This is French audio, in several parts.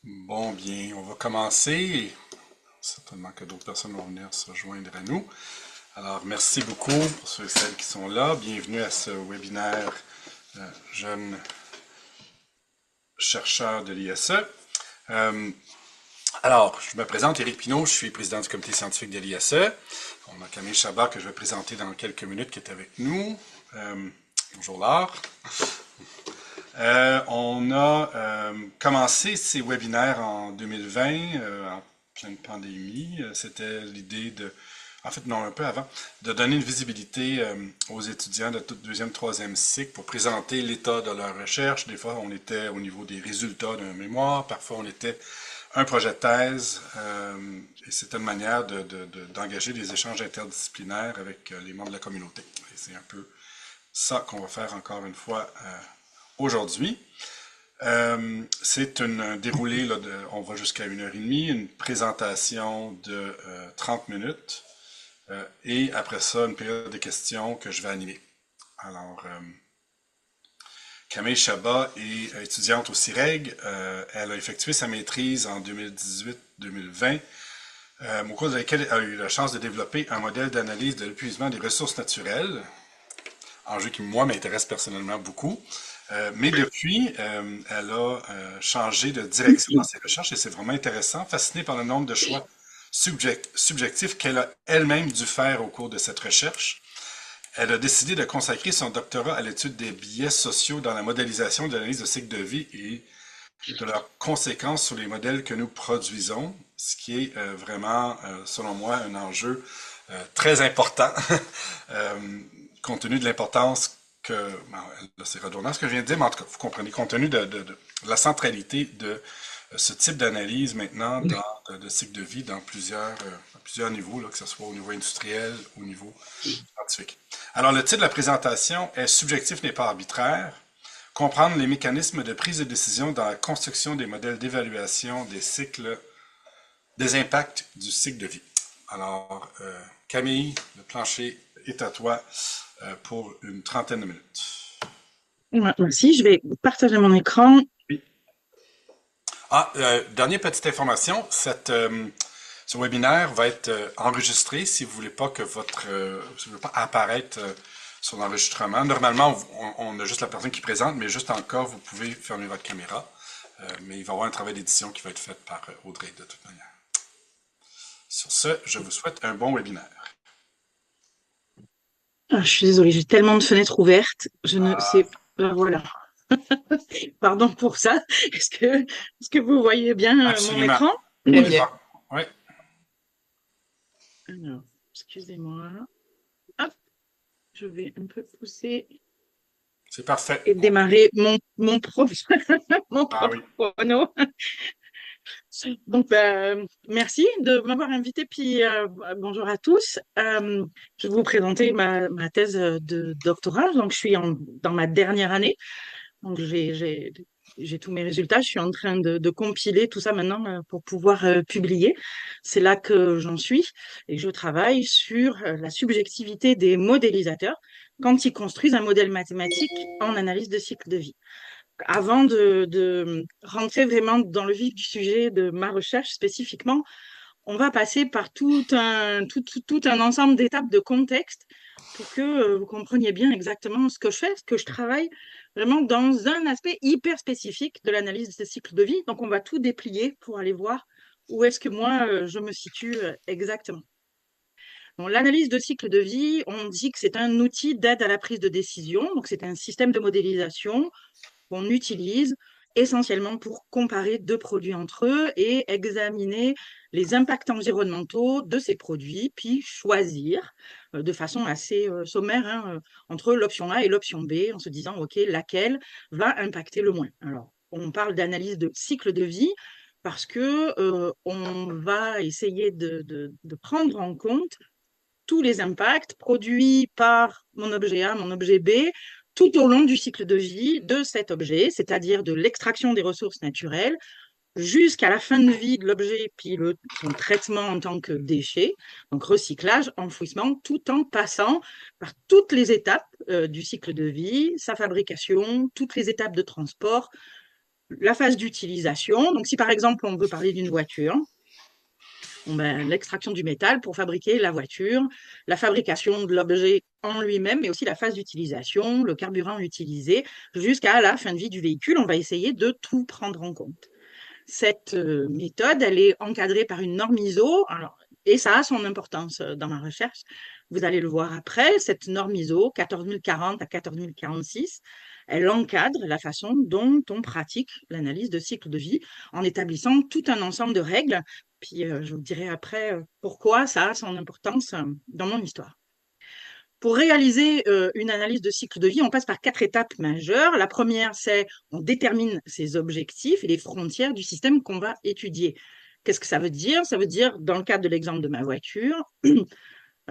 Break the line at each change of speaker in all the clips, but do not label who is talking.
Bon, bien, on va commencer. Certainement que d'autres personnes vont venir se joindre à nous. Alors, merci beaucoup pour ceux et celles qui sont là. Bienvenue à ce webinaire Jeunes chercheurs de l'ISE. Euh, alors, je me présente, Éric Pinault, je suis président du comité scientifique de l'ISE. On a Camille Chabat que je vais présenter dans quelques minutes qui est avec nous. Bonjour Laure. On a commencé ces webinaires en 2020, en pleine pandémie. C'était l'idée de, en fait non, un peu avant, de donner une visibilité aux étudiants de tout deuxième, troisième cycle pour présenter l'état de leur recherche. Des fois, on était au niveau des résultats d'un mémoire, parfois on était un projet de thèse, et c'était une manière d'engager des échanges interdisciplinaires avec les membres de la communauté. Et c'est un peu ça qu'on va faire encore une fois aujourd'hui. C'est un déroulé, là, on va jusqu'à 1h30, une présentation de 30 minutes, et après ça, une période de questions que je vais animer. Alors, Camille Chabat est étudiante au CIREG. Elle a effectué sa maîtrise en 2018-2020, au cours de laquelle elle a eu la chance de développer un modèle d'analyse de l'épuisement des ressources naturelles, enjeu qui, moi, m'intéresse personnellement beaucoup. Mais depuis, elle a changé de direction dans ses recherches et c'est vraiment intéressant, fasciné par le nombre de choix subjectifs qu'elle a elle-même dû faire au cours de cette recherche. Elle a décidé de consacrer son doctorat à l'étude des biais sociaux dans la modélisation de l'analyse de cycle de vie et de leurs conséquences sur les modèles que nous produisons, ce qui est vraiment, selon moi, un enjeu très important, compte tenu de l'importance que, c'est redondant ce que je viens de dire, mais en tout cas, vous comprenez, compte tenu de la centralité de ce type d'analyse maintenant de cycle de vie dans plusieurs niveaux, là, que ce soit au niveau industriel, au niveau scientifique. Alors, le titre de la présentation est Subjectif n'est pas arbitraire. Comprendre les mécanismes de prise de décision dans la construction des modèles d'évaluation des cycles, des impacts du cycle de vie. Alors, Camille, le plancher est à toi pour une trentaine de minutes.
Merci, je vais partager mon écran.
Oui. Ah, dernière petite information, ce webinaire va être enregistré si vous voulez pas que si vous voulez pas apparaître sur l'enregistrement. Normalement, on a juste la personne qui présente, mais juste en cas, vous pouvez fermer votre caméra. Mais il va y avoir un travail d'édition qui va être fait par Audrey de toute manière. Sur ce, je vous souhaite un bon webinaire.
Ah, je suis désolée, j'ai tellement de fenêtres ouvertes. Je ne sais pas. Voilà. Pardon pour ça. Est-ce que vous voyez bien mon
Absolument.
écran?
Très
Très
bien.
bien.
Oui,
Alors, excusez-moi. Hop, je vais un peu pousser
c'est parfait.
et démarrer mon propre, mon
Ah
propre
oui.
chrono. Donc, merci de m'avoir invité. Puis, bonjour à tous. Je vais vous présenter ma thèse de doctorat. Donc, je suis dans ma dernière année. Donc, j'ai tous mes résultats. Je suis en train de compiler tout ça maintenant pour pouvoir publier. C'est là que j'en suis. Et je travaille sur la subjectivité des modélisateurs quand ils construisent un modèle mathématique en analyse de cycle de vie. Avant de rentrer vraiment dans le vif du sujet de ma recherche spécifiquement, on va passer par tout un ensemble d'étapes de contexte pour que vous compreniez bien exactement ce que je fais, ce que je travaille vraiment dans un aspect hyper spécifique de l'analyse des cycles de vie. Donc, on va tout déplier pour aller voir où est-ce que moi, je me situe exactement. Donc, l'analyse de cycle de vie, on dit que c'est un outil d'aide à la prise de décision. Donc, c'est un système de modélisation qu'on utilise essentiellement pour comparer deux produits entre eux et examiner les impacts environnementaux de ces produits, puis choisir de façon assez sommaire entre l'option A et l'option B, en se disant, OK, laquelle va impacter le moins. Alors, on parle d'analyse de cycle de vie parce que on va essayer de prendre en compte tous les impacts produits par mon objet A, mon objet B, tout au long du cycle de vie de cet objet, c'est-à-dire de l'extraction des ressources naturelles jusqu'à la fin de vie de l'objet, puis son traitement en tant que déchet, donc recyclage, enfouissement, tout en passant par toutes les étapes du cycle de vie, sa fabrication, toutes les étapes de transport, la phase d'utilisation. Donc, si par exemple, on veut parler d'une voiture, l'extraction du métal pour fabriquer la voiture, la fabrication de l'objet en lui-même, mais aussi la phase d'utilisation, le carburant utilisé, jusqu'à la fin de vie du véhicule. On va essayer de tout prendre en compte. Cette méthode, elle est encadrée par une norme ISO, alors, et ça a son importance dans ma recherche. Vous allez le voir après, cette norme ISO 14040 à 14046, elle encadre la façon dont on pratique l'analyse de cycle de vie en établissant tout un ensemble de règles. Puis je vous dirai après pourquoi ça a son importance dans mon histoire. Pour réaliser une analyse de cycle de vie, on passe par 4 étapes majeures. La première, c'est on détermine ses objectifs et les frontières du système qu'on va étudier. Qu'est-ce que ça veut dire? Ça veut dire, dans le cadre de l'exemple de ma voiture,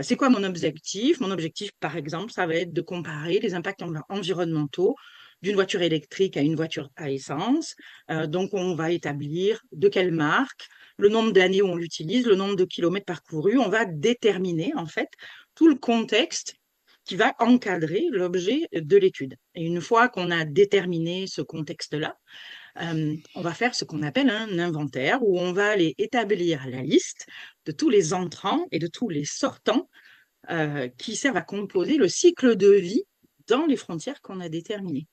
c'est quoi mon objectif? Mon objectif, par exemple, ça va être de comparer les impacts environnementaux d'une voiture électrique à une voiture à essence. Donc, on va établir de quelle marque, le nombre d'années où on l'utilise, le nombre de kilomètres parcourus. On va déterminer, en fait, tout le contexte qui va encadrer l'objet de l'étude. Et une fois qu'on a déterminé ce contexte-là, on va faire ce qu'on appelle un inventaire où on va aller établir la liste de tous les entrants et de tous les sortants qui servent à composer le cycle de vie dans les frontières qu'on a déterminées.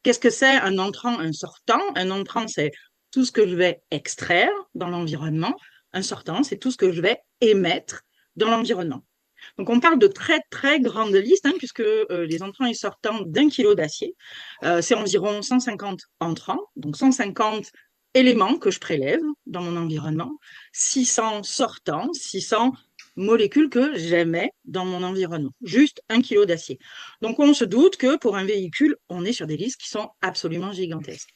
Qu'est-ce que c'est un entrant, un sortant? Un entrant, c'est tout ce que je vais extraire dans l'environnement. Un sortant, c'est tout ce que je vais émettre dans l'environnement. Donc, on parle de très, très grandes listes, hein, puisque les entrants et sortants d'1 kilo d'acier, c'est environ 150 entrants, donc 150 éléments que je prélève dans mon environnement, 600 sortants, 600 molécules que j'émets dans mon environnement, juste 1 kilo d'acier. Donc, on se doute que pour un véhicule, on est sur des listes qui sont absolument gigantesques.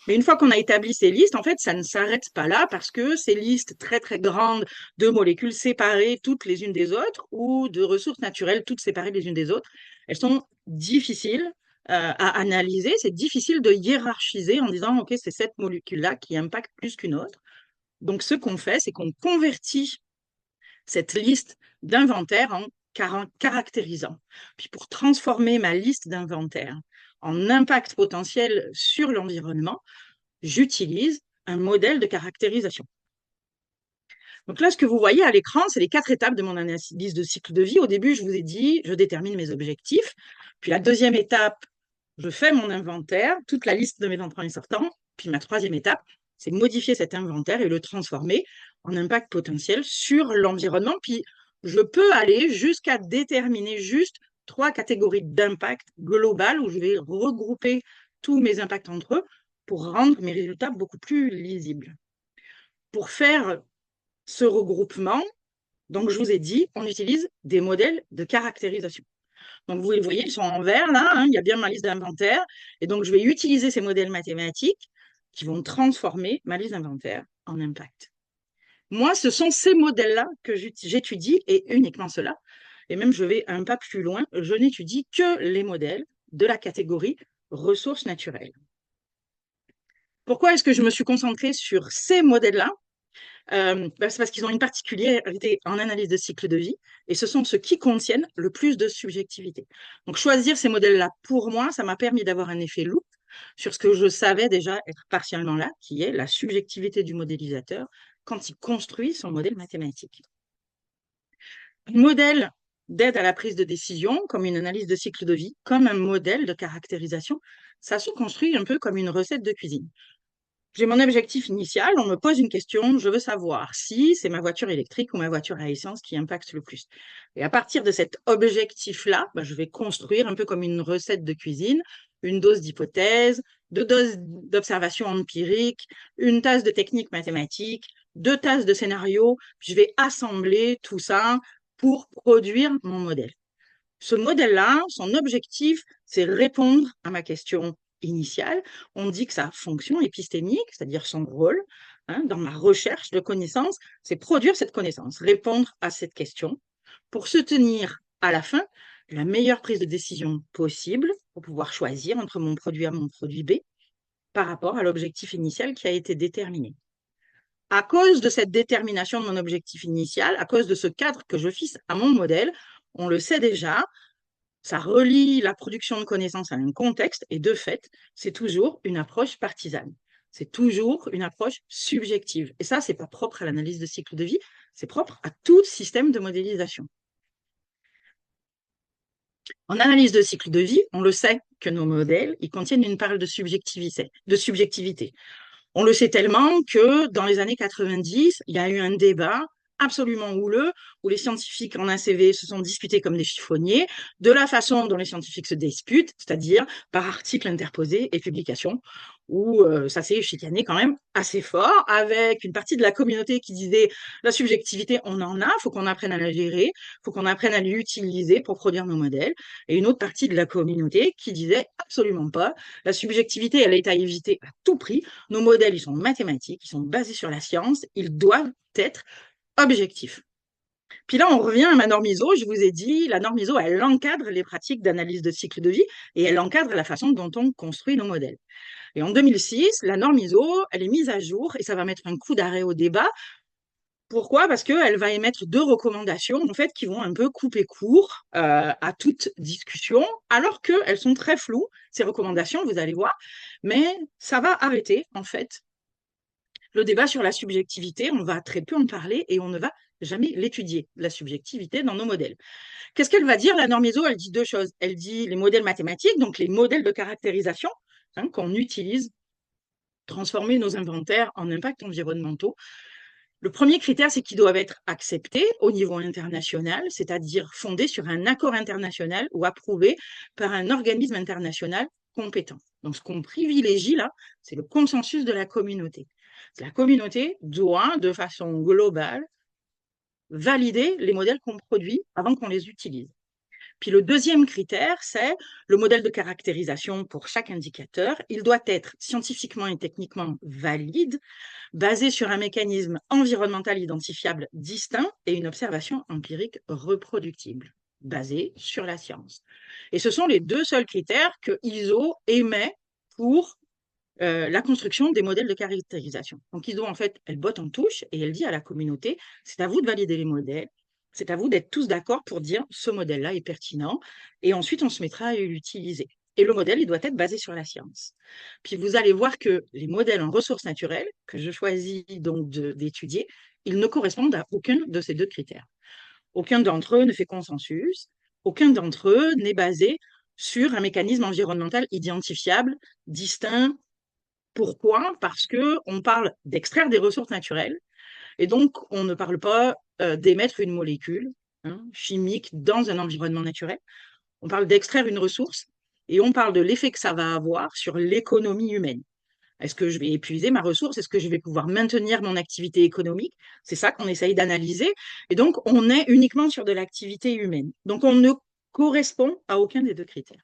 Mais une fois qu'on a établi ces listes, en fait, ça ne s'arrête pas là parce que ces listes très, très grandes de molécules séparées toutes les unes des autres ou de ressources naturelles toutes séparées les unes des autres, elles sont difficiles à analyser. C'est difficile de hiérarchiser en disant, OK, c'est cette molécule-là qui impacte plus qu'une autre. Donc, ce qu'on fait, c'est qu'on convertit cette liste d'inventaire en caractérisant. Puis pour transformer ma liste d'inventaire en impact potentiel sur l'environnement, j'utilise un modèle de caractérisation. Donc là, ce que vous voyez à l'écran, c'est les 4 étapes de mon analyse de cycle de vie. Au début, je vous ai dit, je détermine mes objectifs. Puis la deuxième étape, je fais mon inventaire, toute la liste de mes entrants et sortants. Puis ma troisième étape, c'est modifier cet inventaire et le transformer en impact potentiel sur l'environnement. Puis je peux aller jusqu'à déterminer juste 3 catégories d'impact global où je vais regrouper tous mes impacts entre eux pour rendre mes résultats beaucoup plus lisibles. Pour faire ce regroupement, donc je vous ai dit, on utilise des modèles de caractérisation. Donc vous les voyez, ils sont en vert là, hein, il y a bien ma liste d'inventaire. Et donc je vais utiliser ces modèles mathématiques qui vont transformer ma liste d'inventaire en impact. Moi, ce sont ces modèles-là que j'étudie et uniquement cela. Et même, je vais un pas plus loin, je n'étudie que les modèles de la catégorie ressources naturelles. Pourquoi est-ce que je me suis concentrée sur ces modèles-là? C'est parce qu'ils ont une particularité en analyse de cycle de vie et ce sont ceux qui contiennent le plus de subjectivité. Donc, choisir ces modèles-là, pour moi, ça m'a permis d'avoir un effet loupe sur ce que je savais déjà être partiellement là, qui est la subjectivité du modélisateur quand il construit son modèle mathématique. Un modèle d'aide à la prise de décision, comme une analyse de cycle de vie, comme un modèle de caractérisation, ça se construit un peu comme une recette de cuisine. J'ai mon objectif initial, on me pose une question, je veux savoir si c'est ma voiture électrique ou ma voiture à essence qui impacte le plus. Et à partir de cet objectif-là, je vais construire un peu comme une recette de cuisine, une dose d'hypothèse, 2 doses d'observation empirique, une tasse de technique mathématique, 2 tasses de scénario. Je vais assembler tout ça pour produire mon modèle. Ce modèle-là, son objectif, c'est répondre à ma question initiale. On dit que sa fonction épistémique, c'est-à-dire son rôle, hein, dans ma recherche de connaissances, c'est produire cette connaissance, répondre à cette question pour se tenir à la fin la meilleure prise de décision possible pour pouvoir choisir entre mon produit A et mon produit B par rapport à l'objectif initial qui a été déterminé. À cause de cette détermination de mon objectif initial, à cause de ce cadre que je fixe à mon modèle, on le sait déjà, ça relie la production de connaissances à un contexte et de fait, c'est toujours une approche partisane. c'est toujours une approche subjective. Et ça, c'est pas propre à l'analyse de cycle de vie, c'est propre à tout système de modélisation. En analyse de cycle de vie, on le sait que nos modèles, ils contiennent une part de subjectivité. On le sait tellement que dans les années 90, il y a eu un débat absolument houleux où les scientifiques en ACV se sont disputés comme des chiffonniers de la façon dont les scientifiques se disputent, c'est-à-dire par articles interposés et publications, où ça s'est chicané quand même assez fort, avec une partie de la communauté qui disait la subjectivité, on en a, faut qu'on apprenne à la gérer, faut qu'on apprenne à l'utiliser pour produire nos modèles, et une autre partie de la communauté qui disait absolument pas, la subjectivité, elle est à éviter à tout prix, nos modèles, ils sont mathématiques, ils sont basés sur la science, ils doivent être objectifs. Puis là, on revient à ma norme ISO. Je vous ai dit, la norme ISO, elle encadre les pratiques d'analyse de cycle de vie et elle encadre la façon dont on construit nos modèles. Et en 2006, la norme ISO, elle est mise à jour et ça va mettre un coup d'arrêt au débat. Pourquoi? Parce qu'elle va émettre deux recommandations en fait, qui vont un peu couper court à toute discussion, alors qu'elles sont très floues, ces recommandations, vous allez voir, mais ça va arrêter en fait le débat sur la subjectivité. On va très peu en parler et on ne va jamais l'étudier, la subjectivité dans nos modèles. Qu'est-ce qu'elle va dire, la norme ISO? Elle dit deux choses. Elle dit les modèles mathématiques, donc les modèles de caractérisation qu'on utilise, transformer nos inventaires en impacts environnementaux. Le premier critère, c'est qu'ils doivent être acceptés au niveau international, c'est-à-dire fondés sur un accord international ou approuvés par un organisme international compétent. Donc, ce qu'on privilégie là, c'est le consensus de la communauté. La communauté doit, de façon globale, valider les modèles qu'on produit avant qu'on les utilise. Puis le deuxième critère, c'est le modèle de caractérisation pour chaque indicateur. Il doit être scientifiquement et techniquement valide, basé sur un mécanisme environnemental identifiable distinct et une observation empirique reproductible, basée sur la science. Et ce sont les deux seuls critères que ISO émet pour la construction des modèles de caractérisation. Donc ISO, en fait, elle botte en touche et elle dit à la communauté, c'est à vous de valider les modèles, c'est à vous d'être tous d'accord pour dire ce modèle-là est pertinent, et ensuite on se mettra à l'utiliser. Et le modèle, il doit être basé sur la science. Puis vous allez voir que les modèles en ressources naturelles, que je choisis donc d'étudier, ils ne correspondent à aucun de ces deux critères. Aucun d'entre eux ne fait consensus, aucun d'entre eux n'est basé sur un mécanisme environnemental identifiable, distinct. Pourquoi? Parce qu'on parle d'extraire des ressources naturelles, et donc on ne parle pas d'émettre une molécule chimique dans un environnement naturel. On parle d'extraire une ressource et on parle de l'effet que ça va avoir sur l'économie humaine. Est-ce que je vais épuiser ma ressource? Est-ce que je vais pouvoir maintenir mon activité économique? C'est ça qu'on essaye d'analyser. Et donc, on est uniquement sur de l'activité humaine. Donc, on ne correspond à aucun des deux critères.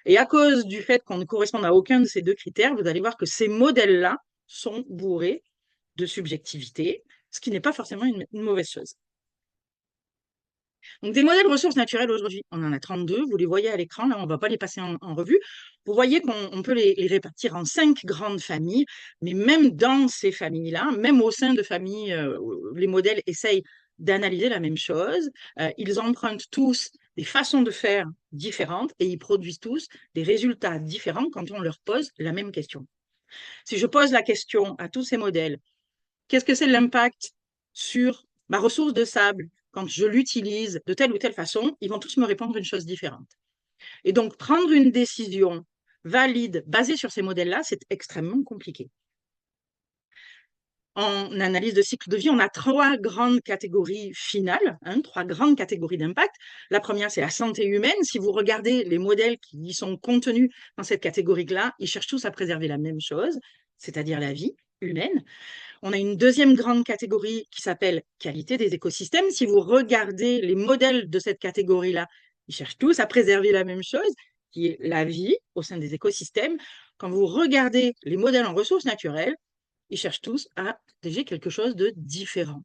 Et à cause du fait qu'on ne corresponde à aucun de ces deux critères, vous allez voir que ces modèles-là sont bourrés de subjectivité, ce qui n'est pas forcément une mauvaise chose. Donc, des modèles ressources naturelles aujourd'hui, on en a 32, vous les voyez à l'écran, là on ne va pas les passer en revue. Vous voyez qu'on peut les répartir en 5 grandes familles, mais même dans ces familles-là, même au sein de familles, les modèles essayent d'analyser la même chose. Ils empruntent tous des façons de faire différentes et ils produisent tous des résultats différents quand on leur pose la même question. Si je pose la question à tous ces modèles, qu'est-ce que c'est l'impact sur ma ressource de sable quand je l'utilise de telle ou telle façon? Ils vont tous me répondre une chose différente. Et donc, prendre une décision valide basée sur ces modèles-là, c'est extrêmement compliqué. En analyse de cycle de vie, on a 3 grandes catégories finales, 3 grandes catégories d'impact. La première, c'est la santé humaine. Si vous regardez les modèles qui y sont contenus dans cette catégorie-là, ils cherchent tous à préserver la même chose, c'est-à-dire la vie humaine. On a une deuxième grande catégorie qui s'appelle qualité des écosystèmes. Si vous regardez les modèles de cette catégorie-là, ils cherchent tous à préserver la même chose, qui est la vie au sein des écosystèmes. Quand vous regardez les modèles en ressources naturelles, ils cherchent tous à protéger quelque chose de différent.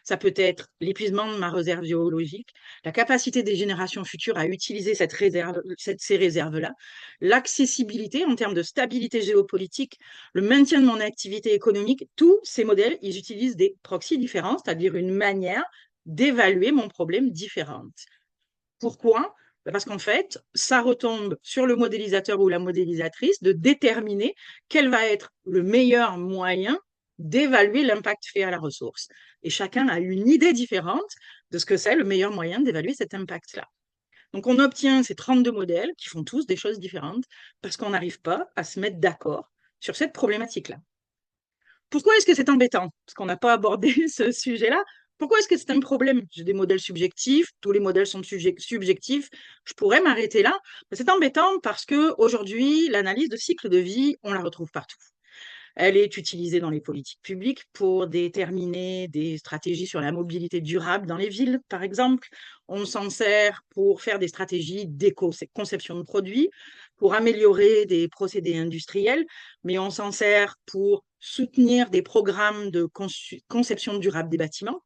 Ça peut être l'épuisement de ma réserve géologique, la capacité des générations futures à utiliser ces réserves-là, l'accessibilité en termes de stabilité géopolitique, le maintien de mon activité économique. Tous ces modèles, ils utilisent des proxys différents, c'est-à-dire une manière d'évaluer mon problème différente. Pourquoi? Parce qu'en fait, ça retombe sur le modélisateur ou la modélisatrice de déterminer quel va être le meilleur moyen d'évaluer l'impact fait à la ressource. Et chacun a une idée différente de ce que c'est le meilleur moyen d'évaluer cet impact-là. Donc, on obtient ces 32 modèles qui font tous des choses différentes parce qu'on n'arrive pas à se mettre d'accord sur cette problématique-là. Pourquoi est-ce que c'est embêtant? Parce qu'on n'a pas abordé ce sujet-là. Pourquoi est-ce que c'est un problème? J'ai des modèles subjectifs, tous les modèles sont subjectifs, je pourrais m'arrêter là. C'est embêtant parce qu'aujourd'hui, l'analyse de cycle de vie, on la retrouve partout. Elle est utilisée dans les politiques publiques pour déterminer des stratégies sur la mobilité durable dans les villes, par exemple. On s'en sert pour faire des stratégies d'éco-conception de produits, pour améliorer des procédés industriels, mais on s'en sert pour soutenir des programmes de conception durable des bâtiments,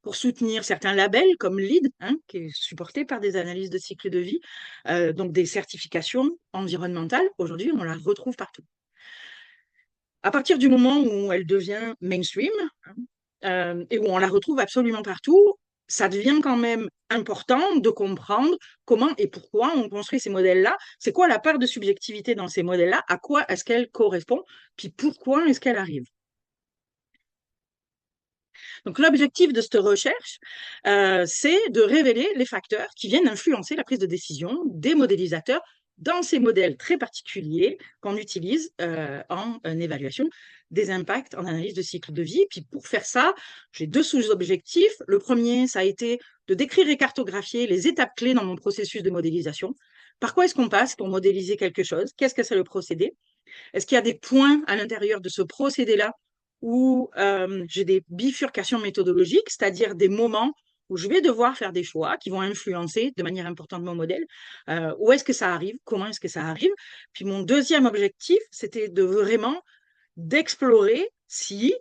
pour soutenir certains labels comme LEED, hein, qui est supporté par des analyses de cycle de vie, donc des certifications environnementales. Aujourd'hui, on la retrouve partout. À partir du moment où elle devient mainstream et où on la retrouve absolument partout, ça devient quand même important de comprendre comment et pourquoi on construit ces modèles-là. C'est quoi la part de subjectivité dans ces modèles-là? À quoi est-ce qu'elle correspond? Puis pourquoi est-ce qu'elle arrive? Donc l'objectif de cette recherche, c'est de révéler les facteurs qui viennent influencer la prise de décision des modélisateurs dans ces modèles très particuliers qu'on utilise en évaluation des impacts en analyse de cycle de vie. Puis pour faire ça, j'ai deux sous-objectifs. Le premier, ça a été de décrire et cartographier les étapes clés dans mon processus de modélisation. Par quoi est-ce qu'on passe pour modéliser quelque chose? Qu'est-ce que c'est le procédé? Est-ce qu'il y a des points à l'intérieur de ce procédé-là où j'ai des bifurcations méthodologiques, c'est-à-dire des moments où je vais devoir faire des choix qui vont influencer de manière importante mon modèle? Où est-ce que ça arrive? Comment est-ce que ça arrive? Puis mon deuxième objectif, c'était de vraiment d'explorer si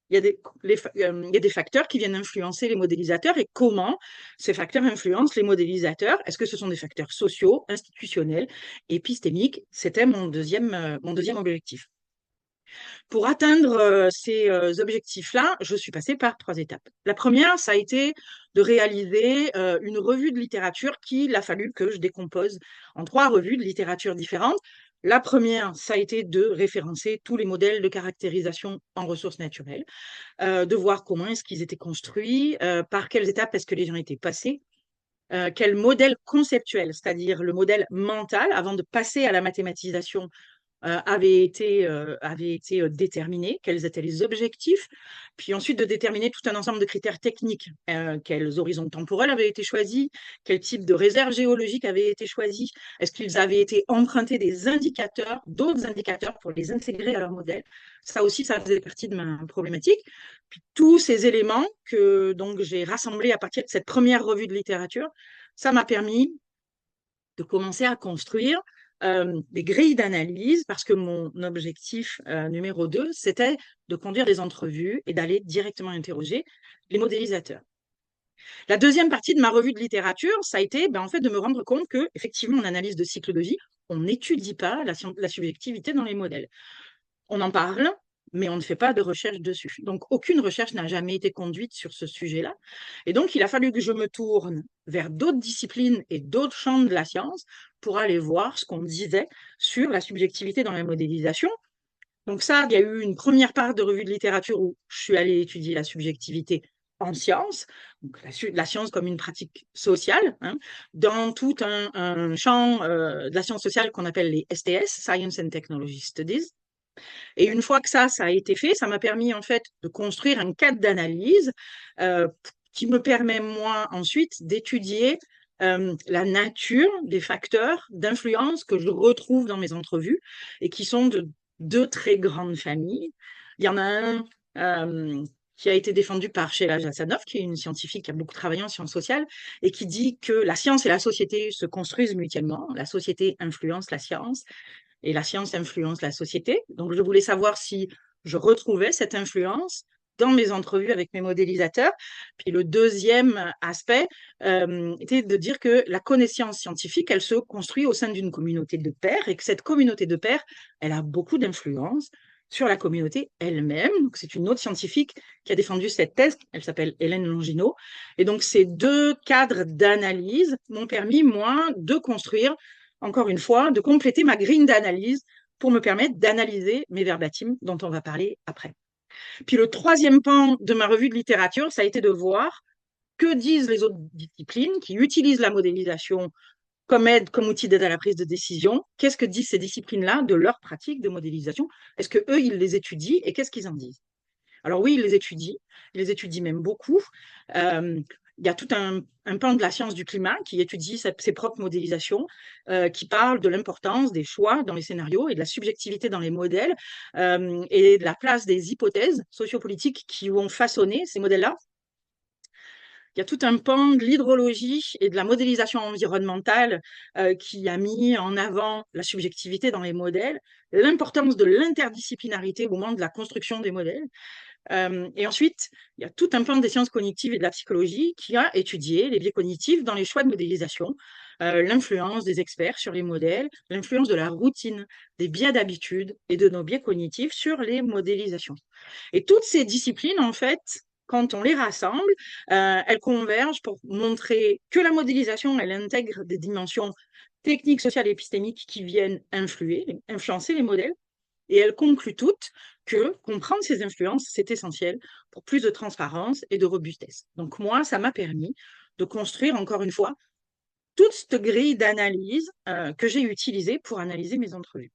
il y a il y a des facteurs qui viennent influencer les modélisateurs et comment ces facteurs influencent les modélisateurs. Est-ce que ce sont des facteurs sociaux, institutionnels, épistémiques? C'était mon deuxième objectif. Pour atteindre ces objectifs-là, je suis passée par trois étapes. La première, ça a été de réaliser une revue de littérature qu'il a fallu que je décompose en trois revues de littérature différentes. La première, ça a été de référencer tous les modèles de caractérisation en ressources naturelles, de voir comment est-ce qu'ils étaient construits, par quelles étapes est-ce que les gens étaient passés, quel modèle conceptuel, c'est-à-dire le modèle mental, avant de passer à la mathématisation, avait été déterminé, quels étaient les objectifs, puis ensuite de déterminer tout un ensemble de critères techniques, quels horizons temporels avaient été choisis, quel type de réserve géologique avait été choisi, est-ce qu'ils avaient été empruntés des indicateurs, d'autres indicateurs pour les intégrer à leur modèle. Ça aussi, ça faisait partie de ma problématique. Puis tous ces éléments que donc j'ai rassemblés à partir de cette première revue de littérature, ça m'a permis de commencer à construire des grilles d'analyse parce que mon objectif numéro 2, c'était de conduire des entrevues et d'aller directement interroger les modélisateurs. La deuxième partie de ma revue de littérature, ça a été en fait de me rendre compte que effectivement en analyse de cycle de vie, on n'étudie pas la subjectivité dans les modèles. On en parle, mais on ne fait pas de recherche dessus. Donc, aucune recherche n'a jamais été conduite sur ce sujet-là. Et donc, il a fallu que je me tourne vers d'autres disciplines et d'autres champs de la science pour aller voir ce qu'on disait sur la subjectivité dans la modélisation. Donc ça, il y a eu une première part de revue de littérature où je suis allée étudier la subjectivité en sciences, donc la science comme une pratique sociale, hein, dans tout un champ de la science sociale qu'on appelle les STS, Science and Technology Studies. Et une fois que ça a été fait, ça m'a permis en fait de construire un cadre d'analyse qui me permet moi ensuite d'étudier la nature des facteurs d'influence que je retrouve dans mes entrevues et qui sont de deux très grandes familles. Il y en a un qui a été défendu par Sheila Jasanoff, qui est une scientifique qui a beaucoup travaillé en sciences sociales et qui dit que la science et la société se construisent mutuellement. La société influence la science et la science influence la société. Donc, je voulais savoir si je retrouvais cette influence dans mes entrevues avec mes modélisateurs. Puis le deuxième aspect était de dire que la connaissance scientifique, elle se construit au sein d'une communauté de pairs et que cette communauté de pairs, elle a beaucoup d'influence sur la communauté elle-même. Donc, c'est une autre scientifique qui a défendu cette thèse. Elle s'appelle Hélène Longino. Et donc, ces deux cadres d'analyse m'ont permis, moi, de construire, encore une fois, de compléter ma grille d'analyse pour me permettre d'analyser mes verbatims dont on va parler après. Puis le troisième pan de ma revue de littérature, ça a été de voir que disent les autres disciplines qui utilisent la modélisation comme aide, comme outil d'aide à la prise de décision. Qu'est-ce que disent ces disciplines-là de leur pratique de modélisation? Est-ce que eux, ils les étudient et qu'est-ce qu'ils en disent? Alors oui, ils les étudient même beaucoup. Il y a tout un pan de la science du climat qui étudie ses propres modélisations, qui parle de l'importance des choix dans les scénarios et de la subjectivité dans les modèles, et de la place des hypothèses sociopolitiques qui vont façonner ces modèles-là. Il y a tout un pan de l'hydrologie et de la modélisation environnementale, qui a mis en avant la subjectivité dans les modèles, l'importance de l'interdisciplinarité au moment de la construction des modèles. Et ensuite, il y a tout un pan des sciences cognitives et de la psychologie qui a étudié les biais cognitifs dans les choix de modélisation, l'influence des experts sur les modèles, l'influence de la routine, des biais d'habitude et de nos biais cognitifs sur les modélisations. Et toutes ces disciplines, en fait, quand on les rassemble, elles convergent pour montrer que la modélisation, elle intègre des dimensions techniques, sociales et épistémiques qui viennent influencer les modèles. Et elles concluent toutes que comprendre ces influences, c'est essentiel pour plus de transparence et de robustesse. Donc moi, ça m'a permis de construire, encore une fois, toute cette grille d'analyse que j'ai utilisée pour analyser mes entrevues.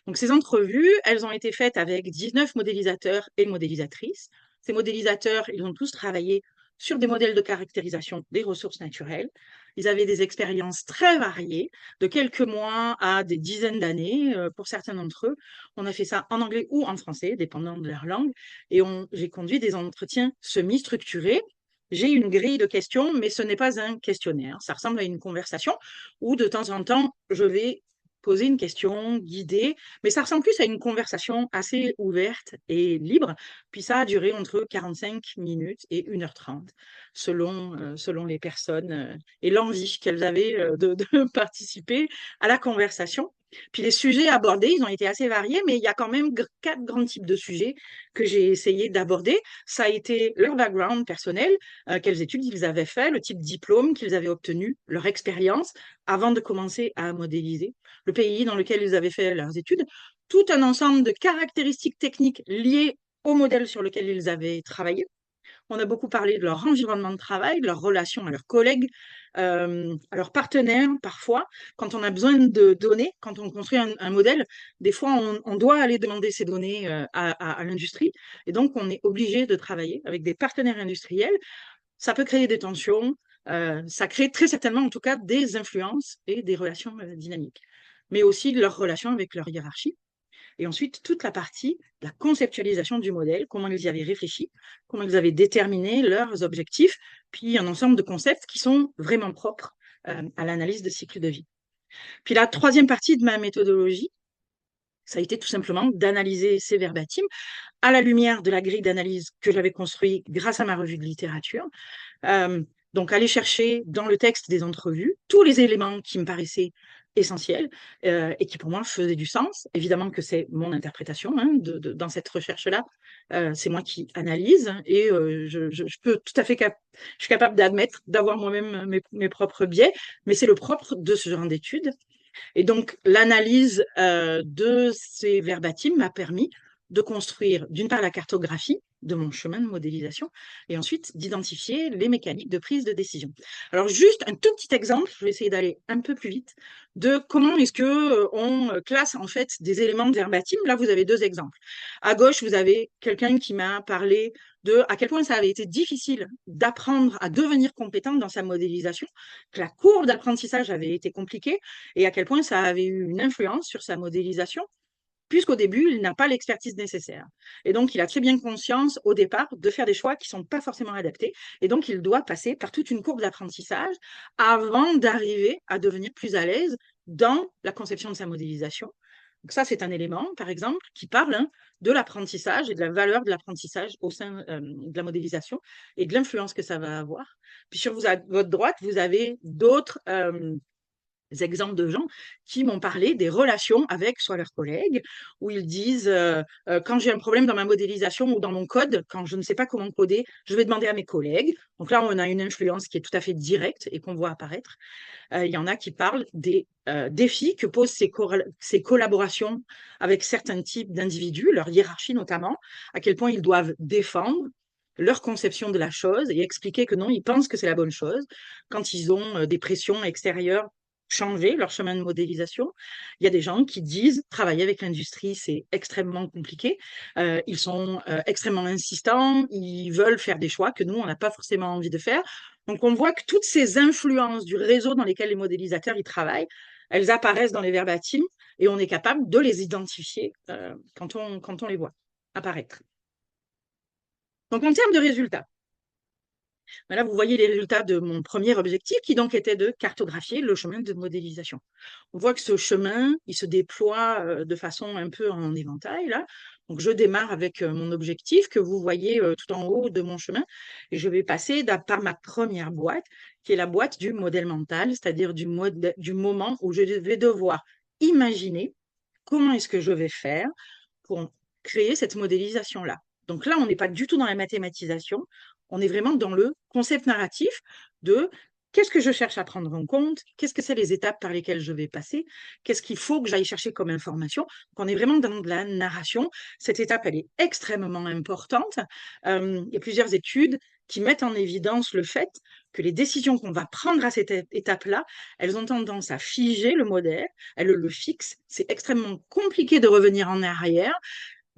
Donc, ces entrevues, elles ont été faites avec 19 modélisateurs et modélisatrices. Ces modélisateurs, ils ont tous travaillé sur des modèles de caractérisation des ressources naturelles. Ils avaient des expériences très variées, de quelques mois à des dizaines d'années pour certains d'entre eux. On a fait ça en anglais ou en français, dépendant de leur langue. Et j'ai conduit des entretiens semi-structurés. J'ai une grille de questions, mais ce n'est pas un questionnaire. Ça ressemble à une conversation où de temps en temps, je vais poser une question guidée, mais ça ressemble plus à une conversation assez ouverte et libre. Puis ça a duré entre 45 minutes et 1h30, selon les personnes et l'envie qu'elles avaient de participer à la conversation. Puis les sujets abordés, ils ont été assez variés, mais il y a quand même 4 grands types de sujets que j'ai essayé d'aborder. Ça a été leur background personnel, quelles études ils avaient fait, le type de diplôme qu'ils avaient obtenu, leur expérience avant de commencer à modéliser, le pays dans lequel ils avaient fait leurs études, tout un ensemble de caractéristiques techniques liées au modèle sur lequel ils avaient travaillé. On a beaucoup parlé de leur environnement de travail, de leur relation à leurs collègues, à leurs partenaires parfois. Quand on a besoin de données, quand on construit un modèle, des fois on doit aller demander ces données à l'industrie. Et donc on est obligé de travailler avec des partenaires industriels. Ça peut créer des tensions, ça crée très certainement en tout cas des influences et des relations dynamiques, mais aussi de leurs relations avec leur hiérarchie. Et ensuite, toute la partie de la conceptualisation du modèle, comment ils y avaient réfléchi, comment ils avaient déterminé leurs objectifs, puis un ensemble de concepts qui sont vraiment propres à l'analyse de cycle de vie. Puis la troisième partie de ma méthodologie, ça a été tout simplement d'analyser ces verbatims à la lumière de la grille d'analyse que j'avais construite grâce à ma revue de littérature. Donc, aller chercher dans le texte des entrevues tous les éléments qui me paraissaient essentiels et qui pour moi faisaient du sens. Évidemment que c'est mon interprétation hein, dans cette recherche-là. C'est moi qui analyse et je peux tout à fait je suis capable d'admettre, d'avoir moi-même mes propres biais, mais c'est le propre de ce genre d'études. Et donc, l'analyse de ces verbatims m'a permis de construire, d'une part, la cartographie de mon chemin de modélisation et ensuite d'identifier les mécaniques de prise de décision. Alors, juste un tout petit exemple, je vais essayer d'aller un peu plus vite, de comment est-ce qu'on classe en fait des éléments de verbatim. Là, vous avez deux exemples. À gauche, vous avez quelqu'un qui m'a parlé de à quel point ça avait été difficile d'apprendre à devenir compétent dans sa modélisation, que la courbe d'apprentissage avait été compliquée et à quel point ça avait eu une influence sur sa modélisation, puisqu'au début, il n'a pas l'expertise nécessaire. Et donc, il a très bien conscience au départ de faire des choix qui ne sont pas forcément adaptés. Et donc, il doit passer par toute une courbe d'apprentissage avant d'arriver à devenir plus à l'aise dans la conception de sa modélisation. Donc ça, c'est un élément, par exemple, qui parle de l'apprentissage et de la valeur de l'apprentissage au sein de la modélisation et de l'influence que ça va avoir. Puis sur votre droite, vous avez d'autres exemples de gens qui m'ont parlé des relations avec soit leurs collègues, où ils disent quand j'ai un problème dans ma modélisation ou dans mon code, quand je ne sais pas comment coder, je vais demander à mes collègues. Donc là, on a une influence qui est tout à fait directe et qu'on voit apparaître. Il y en a qui parlent des défis que posent ces collaborations avec certains types d'individus, leur hiérarchie notamment, à quel point ils doivent défendre leur conception de la chose et expliquer que non, ils pensent que c'est la bonne chose quand ils ont des pressions extérieures changer leur chemin de modélisation. Il y a des gens qui disent travailler avec l'industrie, c'est extrêmement compliqué. Ils sont extrêmement insistants, ils veulent faire des choix que nous, on n'a pas forcément envie de faire. Donc, on voit que toutes ces influences du réseau dans lesquels les modélisateurs y travaillent, elles apparaissent dans les verbatims et on est capable de les identifier quand on les voit apparaître. Donc, en termes de résultats, là, vous voyez les résultats de mon premier objectif qui donc était de cartographier le chemin de modélisation. On voit que ce chemin, il se déploie de façon un peu en éventail là. Donc je démarre avec mon objectif que vous voyez tout en haut de mon chemin et je vais passer par ma première boîte qui est la boîte du modèle mental, c'est-à-dire du moment où je vais devoir imaginer comment est-ce que je vais faire pour créer cette modélisation-là. Donc là, on n'est pas du tout dans la mathématisation, on est vraiment dans le concept narratif de qu'est-ce que je cherche à prendre en compte, qu'est-ce que c'est les étapes par lesquelles je vais passer, qu'est-ce qu'il faut que j'aille chercher comme information. Donc on est vraiment dans de la narration. Cette étape, elle est extrêmement importante. Il y a plusieurs études qui mettent en évidence le fait que les décisions qu'on va prendre à cette étape-là, elles ont tendance à figer le modèle, elles le fixent. C'est extrêmement compliqué de revenir en arrière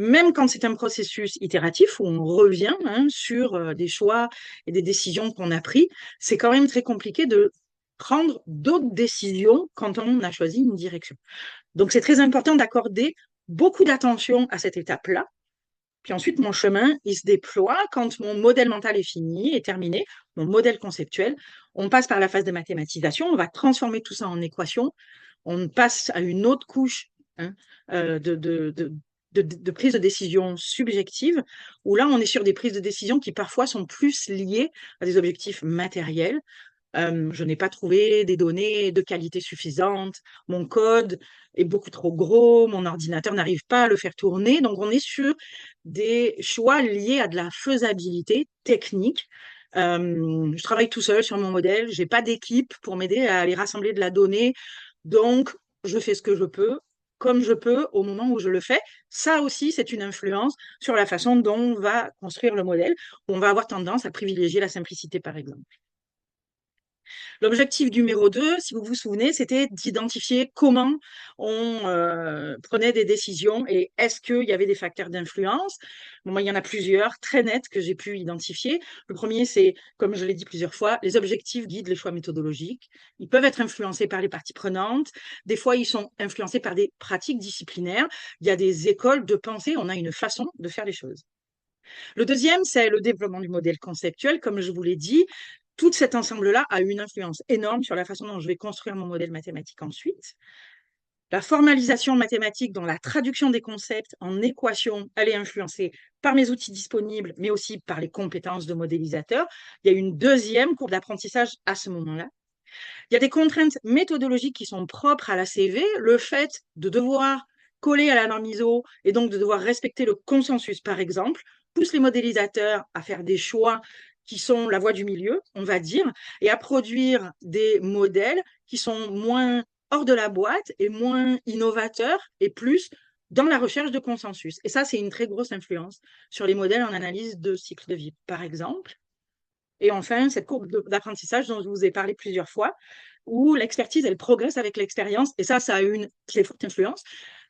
même quand c'est un processus itératif où on revient sur des choix et des décisions qu'on a pris, c'est quand même très compliqué de prendre d'autres décisions quand on a choisi une direction. Donc, c'est très important d'accorder beaucoup d'attention à cette étape-là. Puis ensuite, mon chemin, il se déploie quand mon modèle mental est fini, est terminé, mon modèle conceptuel. On passe par la phase de mathématisation, on va transformer tout ça en équation, on passe à une autre couche de prise de décision subjective, où là, on est sur des prises de décision qui parfois sont plus liées à des objectifs matériels. Je n'ai pas trouvé des données de qualité suffisante, mon code est beaucoup trop gros, mon ordinateur n'arrive pas à le faire tourner. Donc, on est sur des choix liés à de la faisabilité technique. Je travaille tout seul sur mon modèle, j'ai pas d'équipe pour m'aider à aller rassembler de la donnée. Donc, je fais ce que je peux, comme je peux, au moment où je le fais. Ça aussi, c'est une influence sur la façon dont on va construire le modèle. On va avoir tendance à privilégier la simplicité, par exemple. L'objectif numéro 2, si vous vous souvenez, c'était d'identifier comment on prenait des décisions et est-ce qu'il y avait des facteurs d'influence. Bon, moi, il y en a plusieurs très nets que j'ai pu identifier. Le premier, c'est, comme je l'ai dit plusieurs fois, les objectifs guident les choix méthodologiques. Ils peuvent être influencés par les parties prenantes. Des fois, ils sont influencés par des pratiques disciplinaires. Il y a des écoles de pensée, on a une façon de faire les choses. Le deuxième, c'est le développement du modèle conceptuel. Comme je vous l'ai dit, tout cet ensemble-là a une influence énorme sur la façon dont je vais construire mon modèle mathématique ensuite. La formalisation mathématique dans la traduction des concepts en équations, elle est influencée par mes outils disponibles, mais aussi par les compétences de modélisateur. Il y a une deuxième courbe d'apprentissage à ce moment-là. Il y a des contraintes méthodologiques qui sont propres à la CV. Le fait de devoir coller à la norme ISO et donc de devoir respecter le consensus, par exemple, pousse les modélisateurs à faire des choix qui sont la voie du milieu, on va dire, et à produire des modèles qui sont moins hors de la boîte et moins innovateurs et plus dans la recherche de consensus. Et ça, c'est une très grosse influence sur les modèles en analyse de cycle de vie, par exemple. Et enfin, cette courbe d'apprentissage dont je vous ai parlé plusieurs fois, où l'expertise, elle progresse avec l'expérience, et ça a une très forte influence.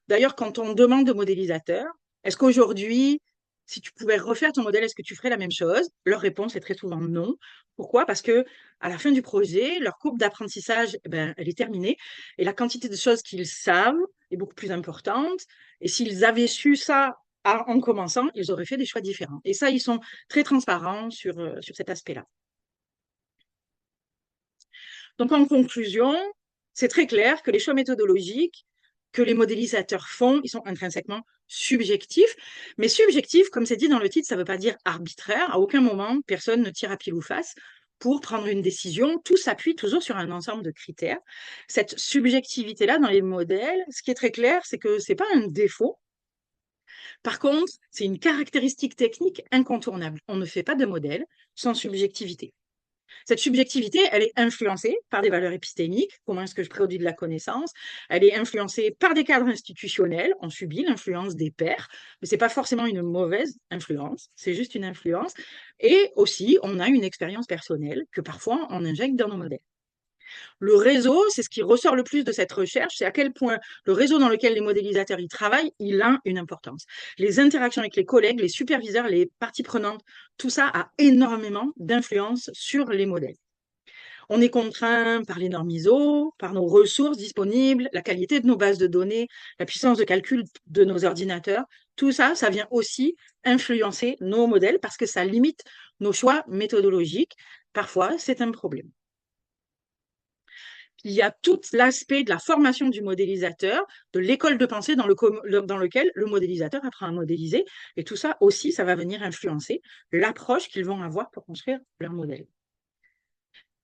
D'ailleurs, quand on demande aux modélisateurs, est-ce qu'aujourd'hui, si tu pouvais refaire ton modèle, est-ce que tu ferais la même chose? Leur réponse est très souvent non. Pourquoi? Parce que à la fin du projet, leur courbe d'apprentissage, eh ben, elle est terminée, et la quantité de choses qu'ils savent est beaucoup plus importante. Et s'ils avaient su ça en commençant, ils auraient fait des choix différents. Et ça, ils sont très transparents sur cet aspect-là. Donc, en conclusion, c'est très clair que les choix méthodologiques que les modélisateurs font, ils sont intrinsèquement subjectifs. Mais subjectif, comme c'est dit dans le titre, ça ne veut pas dire arbitraire. À aucun moment, personne ne tire à pile ou face. pour prendre une décision. Tout s'appuie toujours sur un ensemble de critères. Cette subjectivité-là dans les modèles, ce qui est très clair, c'est que c'est pas un défaut. Par contre, c'est une caractéristique technique incontournable. On ne fait pas de modèle sans subjectivité. Cette subjectivité, elle est influencée par des valeurs épistémiques, comment est-ce que je produis de la connaissance, elle est influencée par des cadres institutionnels, on subit l'influence des pairs, mais ce n'est pas forcément une mauvaise influence, c'est juste une influence, et aussi on a une expérience personnelle que parfois on injecte dans nos modèles. Le réseau, c'est ce qui ressort le plus de cette recherche, c'est à quel point le réseau dans lequel les modélisateurs y travaillent, il a une importance. Les interactions avec les collègues, les superviseurs, les parties prenantes, tout ça a énormément d'influence sur les modèles. On est contraint par les normes ISO, par nos ressources disponibles, la qualité de nos bases de données, la puissance de calcul de nos ordinateurs. Tout ça, ça vient aussi influencer nos modèles parce que ça limite nos choix méthodologiques. Parfois, c'est un problème. Il y a tout l'aspect de la formation du modélisateur, de l'école de pensée dans lequel le modélisateur apprend à modéliser. Et tout ça aussi, ça va venir influencer l'approche qu'ils vont avoir pour construire leur modèle.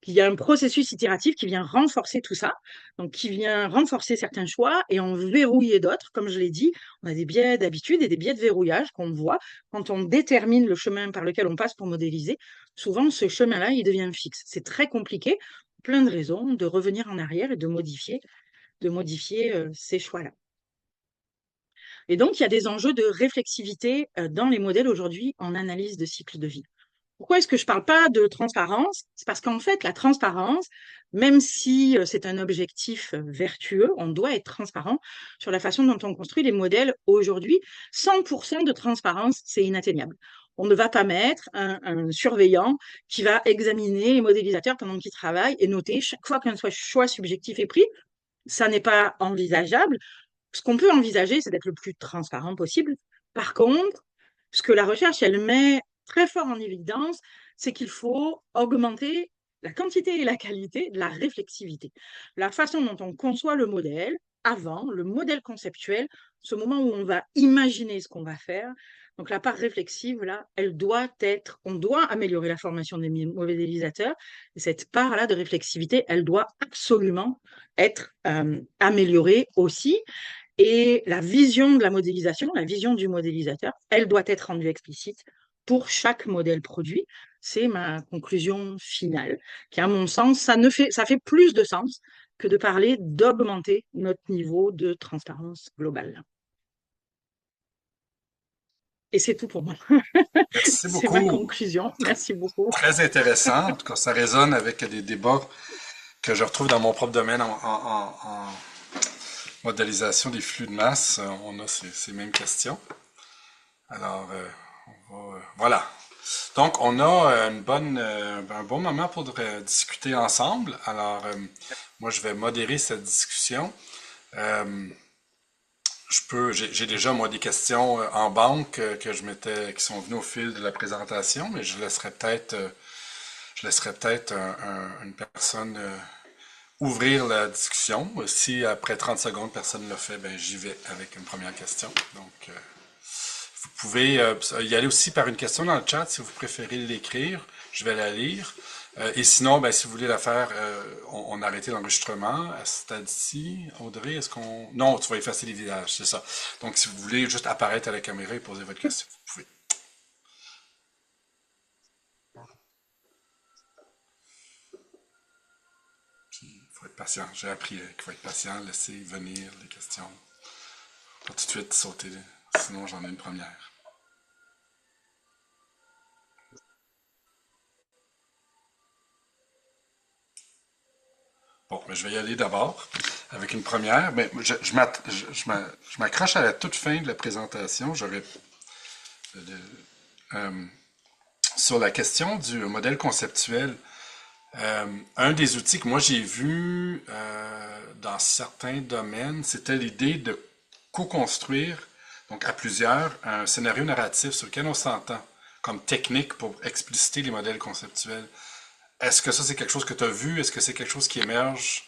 Il y a un processus itératif qui vient renforcer tout ça, donc qui vient renforcer certains choix et en verrouiller d'autres. Comme je l'ai dit, on a des biais d'habitude et des biais de verrouillage qu'on voit quand on détermine le chemin par lequel on passe pour modéliser. Souvent, ce chemin-là, il devient fixe. C'est très compliqué, plein de raisons, de revenir en arrière et de modifier ces choix-là. Et donc, il y a des enjeux de réflexivité dans les modèles aujourd'hui en analyse de cycle de vie. Pourquoi est-ce que je ne parle pas de transparence? C'est parce qu'en fait, la transparence, même si c'est un objectif vertueux, on doit être transparent sur la façon dont on construit les modèles aujourd'hui. 100% de transparence, c'est inatteignable. On ne va pas mettre un surveillant qui va examiner les modélisateurs pendant qu'ils travaillent et noter chaque fois qu'un choix subjectif est pris. Ça n'est pas envisageable. Ce qu'on peut envisager, c'est d'être le plus transparent possible. Par contre, ce que la recherche, elle met très fort en évidence, c'est qu'il faut augmenter la quantité et la qualité de la réflexivité. La façon dont on conçoit le modèle, avant, le modèle conceptuel, ce moment où on va imaginer ce qu'on va faire. Donc la part réflexive, là, on doit améliorer la formation des modélisateurs. Et cette part-là de réflexivité, elle doit absolument être améliorée aussi. Et la vision de la modélisation, la vision du modélisateur, elle doit être rendue explicite pour chaque modèle produit. C'est ma conclusion finale, qui, à mon sens, ça fait plus de sens que de parler d'augmenter notre niveau de transparence globale. Et c'est tout pour moi.
Merci
C'est ma
beaucoup.
conclusion. Merci beaucoup.
Très intéressant. En tout cas, ça résonne avec des débats que je retrouve dans mon propre domaine en modélisation des flux de masse. On a ces mêmes questions. Alors, voilà. Donc, on a un bon moment pour discuter ensemble. Alors, moi, je vais modérer cette discussion. Euh, j'ai déjà moi des questions en banque qui sont venues au fil de la présentation, mais je laisserai peut-être une personne ouvrir la discussion. Si après 30 secondes personne ne le fait, ben j'y vais avec une première question. Donc vous pouvez y aller aussi par une question dans le chat si vous préférez l'écrire. Je vais la lire. Et sinon, ben, si vous voulez la faire, on a arrêté l'enregistrement à ce stade-ci. Audrey, est-ce qu'on... Non, tu vas effacer les visages, c'est ça. Donc, si vous voulez juste apparaître à la caméra et poser votre question, vous pouvez. Puis, il faut être patient. J'ai appris qu'il faut être patient, laisser venir les questions. Pas tout de suite sauter, sinon j'en ai une première. Bon, mais je vais y aller d'abord avec une première. Mais je m'accroche à la toute fin de la présentation. Euh, sur la question du modèle conceptuel. Un des outils que moi j'ai vu dans certains domaines, c'était l'idée de co-construire, donc à plusieurs, un scénario narratif sur lequel on s'entend comme technique pour expliciter les modèles conceptuels. Est-ce que ça, c'est quelque chose que tu as vu? Est-ce que c'est quelque chose qui émerge?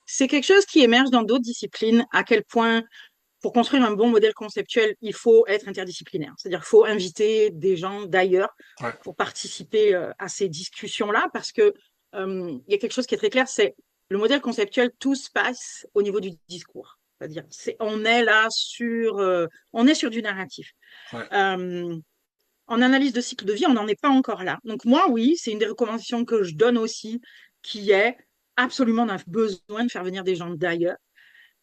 C'est quelque chose qui émerge dans d'autres disciplines, à quel point pour construire un bon modèle conceptuel, il faut être interdisciplinaire. C'est-à-dire qu'il faut inviter des gens d'ailleurs
Ouais,
pour participer à ces discussions-là, parce que il y a quelque chose qui est très clair, c'est le modèle conceptuel, tout se passe au niveau du discours. C'est-à-dire, on est sur du narratif.
ouais.
Euh, En analyse de cycle de vie, on n'en est pas encore là. Donc moi, oui, c'est une des recommandations que je donne aussi, qui est absolument, on a besoin de faire venir des gens d'ailleurs.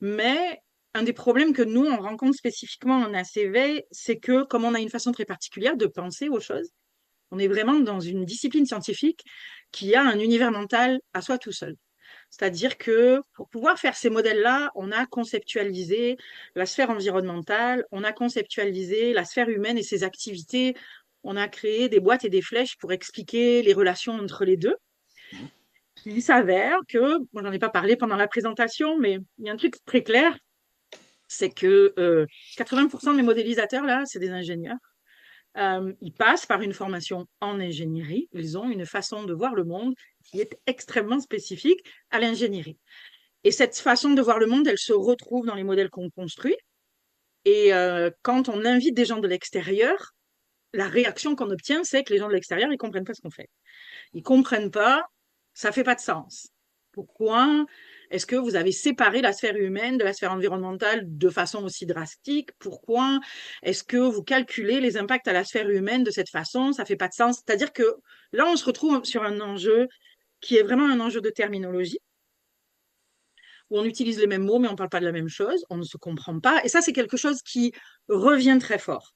Mais un des problèmes que nous, on rencontre spécifiquement en ACV, c'est que comme on a une façon très particulière de penser aux choses, on est vraiment dans une discipline scientifique qui a un univers mental à soi tout seul. C'est-à-dire que pour pouvoir faire ces modèles-là, on a conceptualisé la sphère environnementale, on a conceptualisé la sphère humaine et ses activités, on a créé des boîtes et des flèches pour expliquer les relations entre les deux.
Mhm.
Il s'avère que, bon, j'en ai pas parlé pendant la présentation, mais il y a un truc très clair, c'est que 80% de mes modélisateurs, là, c'est des ingénieurs. Ils passent par une formation en ingénierie. Ils ont une façon de voir le monde qui est extrêmement spécifique à l'ingénierie. Et cette façon de voir le monde, elle se retrouve dans les modèles qu'on construit. Et quand on invite des gens de l'extérieur, la réaction qu'on obtient, c'est que les gens de l'extérieur, ils comprennent pas ce qu'on fait. Ils comprennent pas, ça fait pas de sens. Pourquoi est-ce que vous avez séparé la sphère humaine de la sphère environnementale de façon aussi drastique? Pourquoi est-ce que vous calculez les impacts à la sphère humaine de cette façon? Ça fait pas de sens. C'est-à-dire que là, on se retrouve sur un enjeu qui est vraiment un enjeu de terminologie, où on utilise les mêmes mots, mais on ne parle pas de la même chose, on ne se comprend pas. Et ça, c'est quelque chose qui revient très fort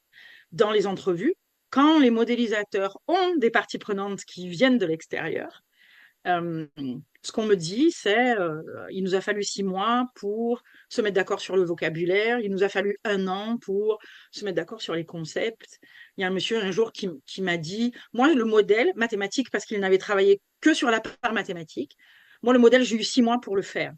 dans les entrevues. Quand les modélisateurs ont des parties prenantes qui viennent de l'extérieur, euh, ce qu'on me dit, c'est il nous a fallu 6 mois pour se mettre d'accord sur le vocabulaire, il nous a fallu 1 an pour se mettre d'accord sur les concepts. Il y a un monsieur un jour qui m'a dit, moi, le modèle mathématique, parce qu'il n'avait travaillé que sur la part mathématique, moi, le modèle, j'ai eu 6 mois pour le faire.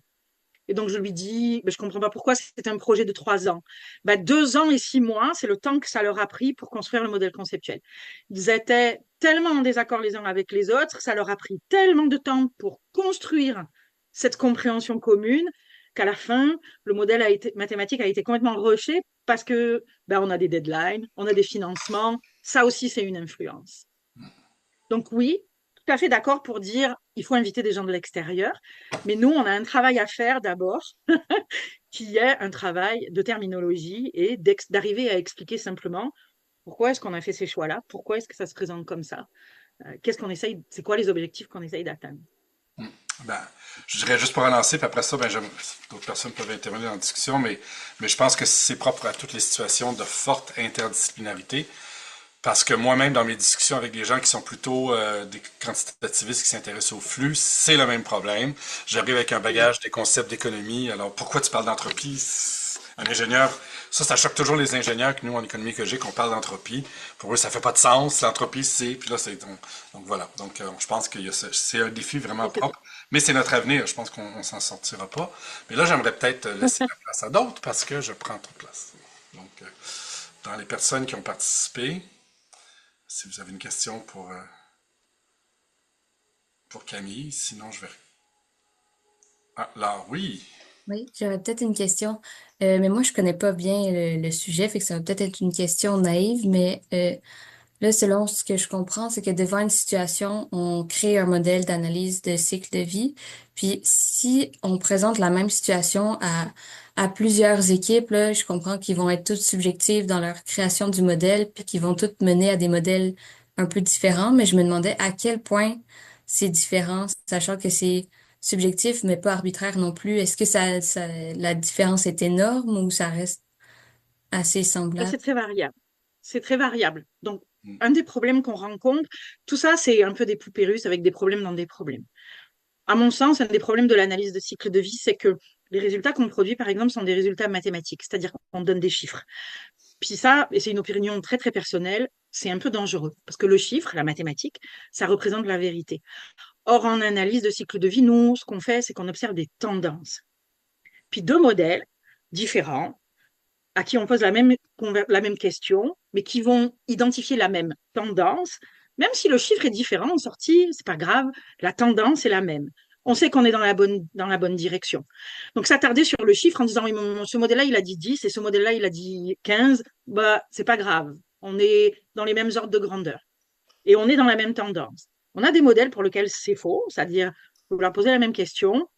Et donc, je lui dis, ben, je comprends pas pourquoi c'est un projet de 3 ans. Ben, 2 ans et 6 mois, c'est le temps que ça leur a pris pour construire le modèle conceptuel. Ils étaient tellement en désaccord les uns avec les autres, ça leur a pris tellement de temps pour construire cette compréhension commune qu'à la fin, le modèle mathématique a été complètement rushé parce que ben, on a des deadlines, on a des financements. Ça aussi, c'est une influence. Donc oui, tout à fait d'accord pour dire il faut inviter des gens de l'extérieur, mais nous, on a un travail à faire d'abord, qui est un travail de terminologie et d'arriver à expliquer simplement pourquoi est-ce qu'on a fait ces choix-là, pourquoi est-ce que ça se présente comme ça, qu'est-ce qu'on essaye, c'est quoi les objectifs qu'on essaye d'atteindre.
Ben, je dirais juste pour relancer, puis après ça, ben, d'autres personnes peuvent intervenir dans la discussion, mais je pense que c'est propre à toutes les situations de forte interdisciplinarité. Parce que moi-même, dans mes discussions avec des gens qui sont plutôt des quantitativistes qui s'intéressent au flux, c'est le même problème. J'arrive avec un
Oui.
bagage des concepts d'économie. Alors, pourquoi tu parles d'entropie? Un ingénieur, ça choque toujours les ingénieurs que nous, en économie écologique, qu'on parle d'entropie. Pour eux, ça fait pas de sens. L'entropie, c'est... Puis là, donc voilà. Donc, je pense que c'est un défi vraiment propre. Mais c'est notre avenir. Je pense qu'on s'en sortira pas. Mais là, j'aimerais peut-être laisser la place à d'autres parce que je prends trop de place. Donc, dans les personnes qui ont participé, si vous avez une question pour Camille, sinon je vais... Ah, là, oui.
Oui, j'aurais peut-être une question. Mais moi, je connais pas bien le sujet, fait que ça va peut-être être une question naïve, mais là, selon ce que je comprends, c'est que devant une situation, on crée un modèle d'analyse de cycle de vie. Puis si on présente la même situation à plusieurs équipes, là, je comprends qu'ils vont être toutes subjectives dans leur création du modèle, puis qu'ils vont toutes mener à des modèles un peu différents, mais je me demandais à quel point c'est différent, sachant que c'est subjectif, mais pas arbitraire non plus. Est-ce que la différence est énorme ou ça reste assez
Ben,
semblable?
c'est très variable. C'est très variable. Donc,
Mm.
un des problèmes qu'on rencontre, tout ça, c'est un peu des poupées russes avec des problèmes dans des problèmes. À mon sens, un des problèmes de l'analyse de cycle de vie, c'est que les résultats qu'on produit, par exemple, sont des résultats mathématiques, c'est-à-dire qu'on donne des chiffres. Puis ça, et c'est une opinion très très personnelle, c'est un peu dangereux parce que le chiffre, la mathématique, ça représente la vérité. Or, en analyse de cycle de vie, nous, ce qu'on fait, c'est qu'on observe des tendances. Puis deux modèles différents à qui on pose la même question, mais qui vont identifier la même tendance, même si le chiffre est différent en sortie, c'est pas grave, la tendance est la même. on sait qu'on est dans la bonne direction. Donc, s'attarder sur le chiffre en disant, oui, ce modèle-là, il a dit 10 et ce modèle-là, il a dit 15, bah, c'est pas grave. On est dans les mêmes ordres de grandeur et on est dans la même tendance. On a des modèles pour lesquels c'est faux, c'est-à-dire, vous leur posez la même question.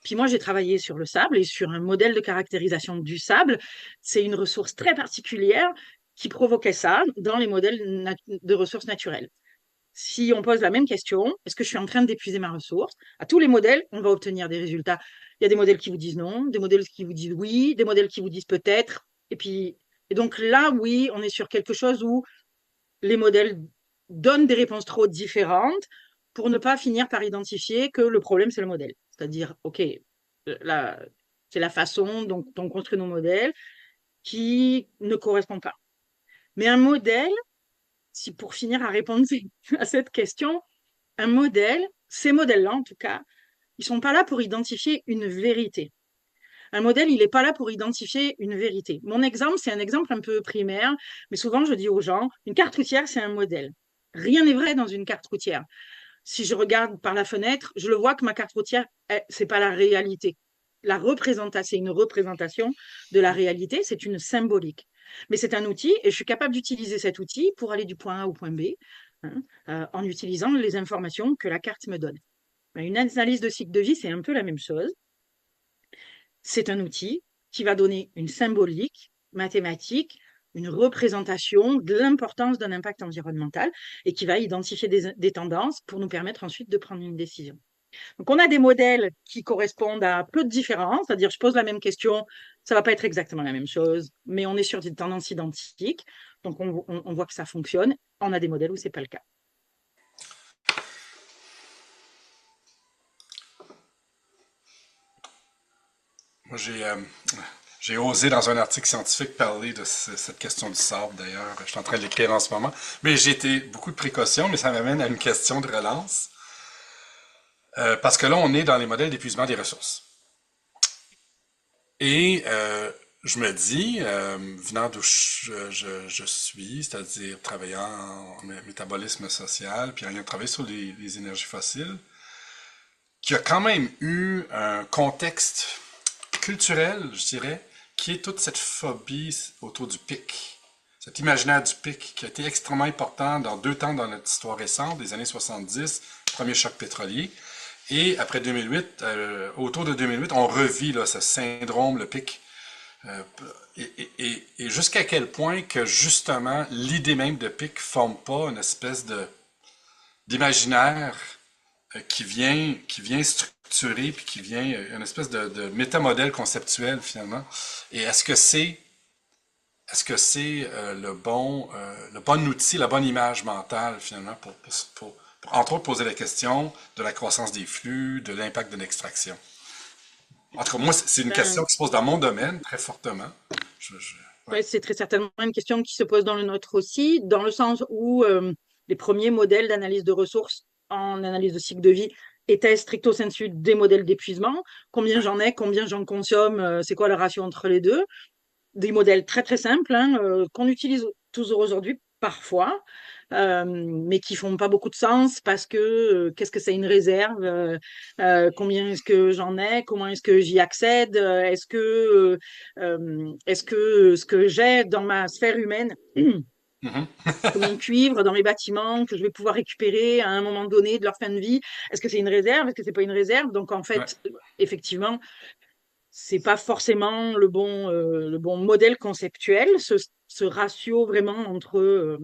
Puis moi, j'ai travaillé sur le sable et sur un modèle de caractérisation du sable. C'est une ressource très particulière qui provoquait ça dans les modèles de ressources naturelles. Si on pose la même question, est-ce que je suis en train d'épuiser ma ressource? À tous les modèles, on va obtenir des résultats. Il y a des modèles qui vous disent non, des modèles qui vous disent oui, des modèles qui vous disent peut-être. Et donc là, oui, on est sur quelque chose où les modèles donnent des réponses trop différentes pour ne pas finir par identifier que le problème, c'est le modèle. C'est-à-dire, OK, là, c'est la façon dont on construit nos modèles qui ne correspond pas. Mais un modèle, si pour finir à répondre à cette question, un modèle, ces modèles-là en tout cas, ils sont pas là pour identifier une vérité. Un modèle, il n'est pas là pour identifier une vérité. Mon exemple, c'est un exemple un peu primaire, mais souvent je dis aux gens, une carte routière, c'est un modèle. Rien n'est vrai dans une carte routière. Si je regarde par la fenêtre, je le vois que ma carte routière, c'est pas la réalité. C'est une représentation de la réalité, c'est une symbolique. Mais c'est un outil et je suis capable d'utiliser cet outil pour aller du point A au point B, hein, en utilisant les informations que la carte me donne. Une analyse de cycle de vie, c'est un peu la même chose. C'est un outil qui va donner une symbolique mathématique, une représentation de l'importance d'un impact environnemental et qui va identifier des tendances pour nous permettre ensuite de prendre une décision. Donc, on a des modèles qui correspondent à peu de différences, c'est-à-dire je pose la même question, ça ne va pas être exactement la même chose, mais on est sur des tendances identiques, donc on voit que ça fonctionne. On a des modèles où ce n'est pas le cas.
Moi, j'ai osé dans un article scientifique parler de cette question du sable, d'ailleurs. Je suis en train de l'écrire en ce moment. Mais j'ai été beaucoup de précautions, mais ça m'amène à une question de relance. Parce que là, on est dans les modèles d'épuisement des ressources. Et je me dis, venant d'où je suis, c'est-à-dire travaillant en métabolisme social, puis ayant travaillé sur les énergies fossiles, qu'il y a quand même eu un contexte culturel, je dirais, qui est toute cette phobie autour du pic. Cet imaginaire du pic qui a été extrêmement important dans deux temps dans notre histoire récente, des années 70, premier choc pétrolier, et après 2008, autour de 2008, on revit là, ce syndrome, le pic. Et jusqu'à quel point que justement l'idée même de pic forme pas une espèce d'imaginaire qui vient structurer puis qui vient une espèce de métamodèle conceptuel finalement. Et est-ce que c'est le bon outil, la bonne image mentale finalement pour entre autres poser la question de la croissance des flux, de l'impact de l'extraction. En tout cas, moi, c'est une question qui se pose dans mon domaine très fortement.
Ouais, c'est très certainement une question qui se pose dans le nôtre aussi, dans le sens où les premiers modèles d'analyse de ressources en analyse de cycle de vie étaient stricto sensu des modèles d'épuisement. Combien j'en ai, combien j'en consomme, c'est quoi la ratio entre les deux? Des modèles très très simples hein, qu'on utilise toujours aujourd'hui parfois, mais qui font pas beaucoup de sens parce que qu'est-ce que c'est une réserve, combien est-ce que j'en ai, comment est-ce que j'y accède, est-ce que ce que j'ai dans ma sphère humaine que mon cuivre dans mes bâtiments que je vais pouvoir récupérer à un moment donné de leur fin de vie, est-ce que c'est une réserve, est-ce que c'est pas une réserve? Donc en fait, effectivement, c'est pas forcément le bon modèle conceptuel, ce ratio vraiment entre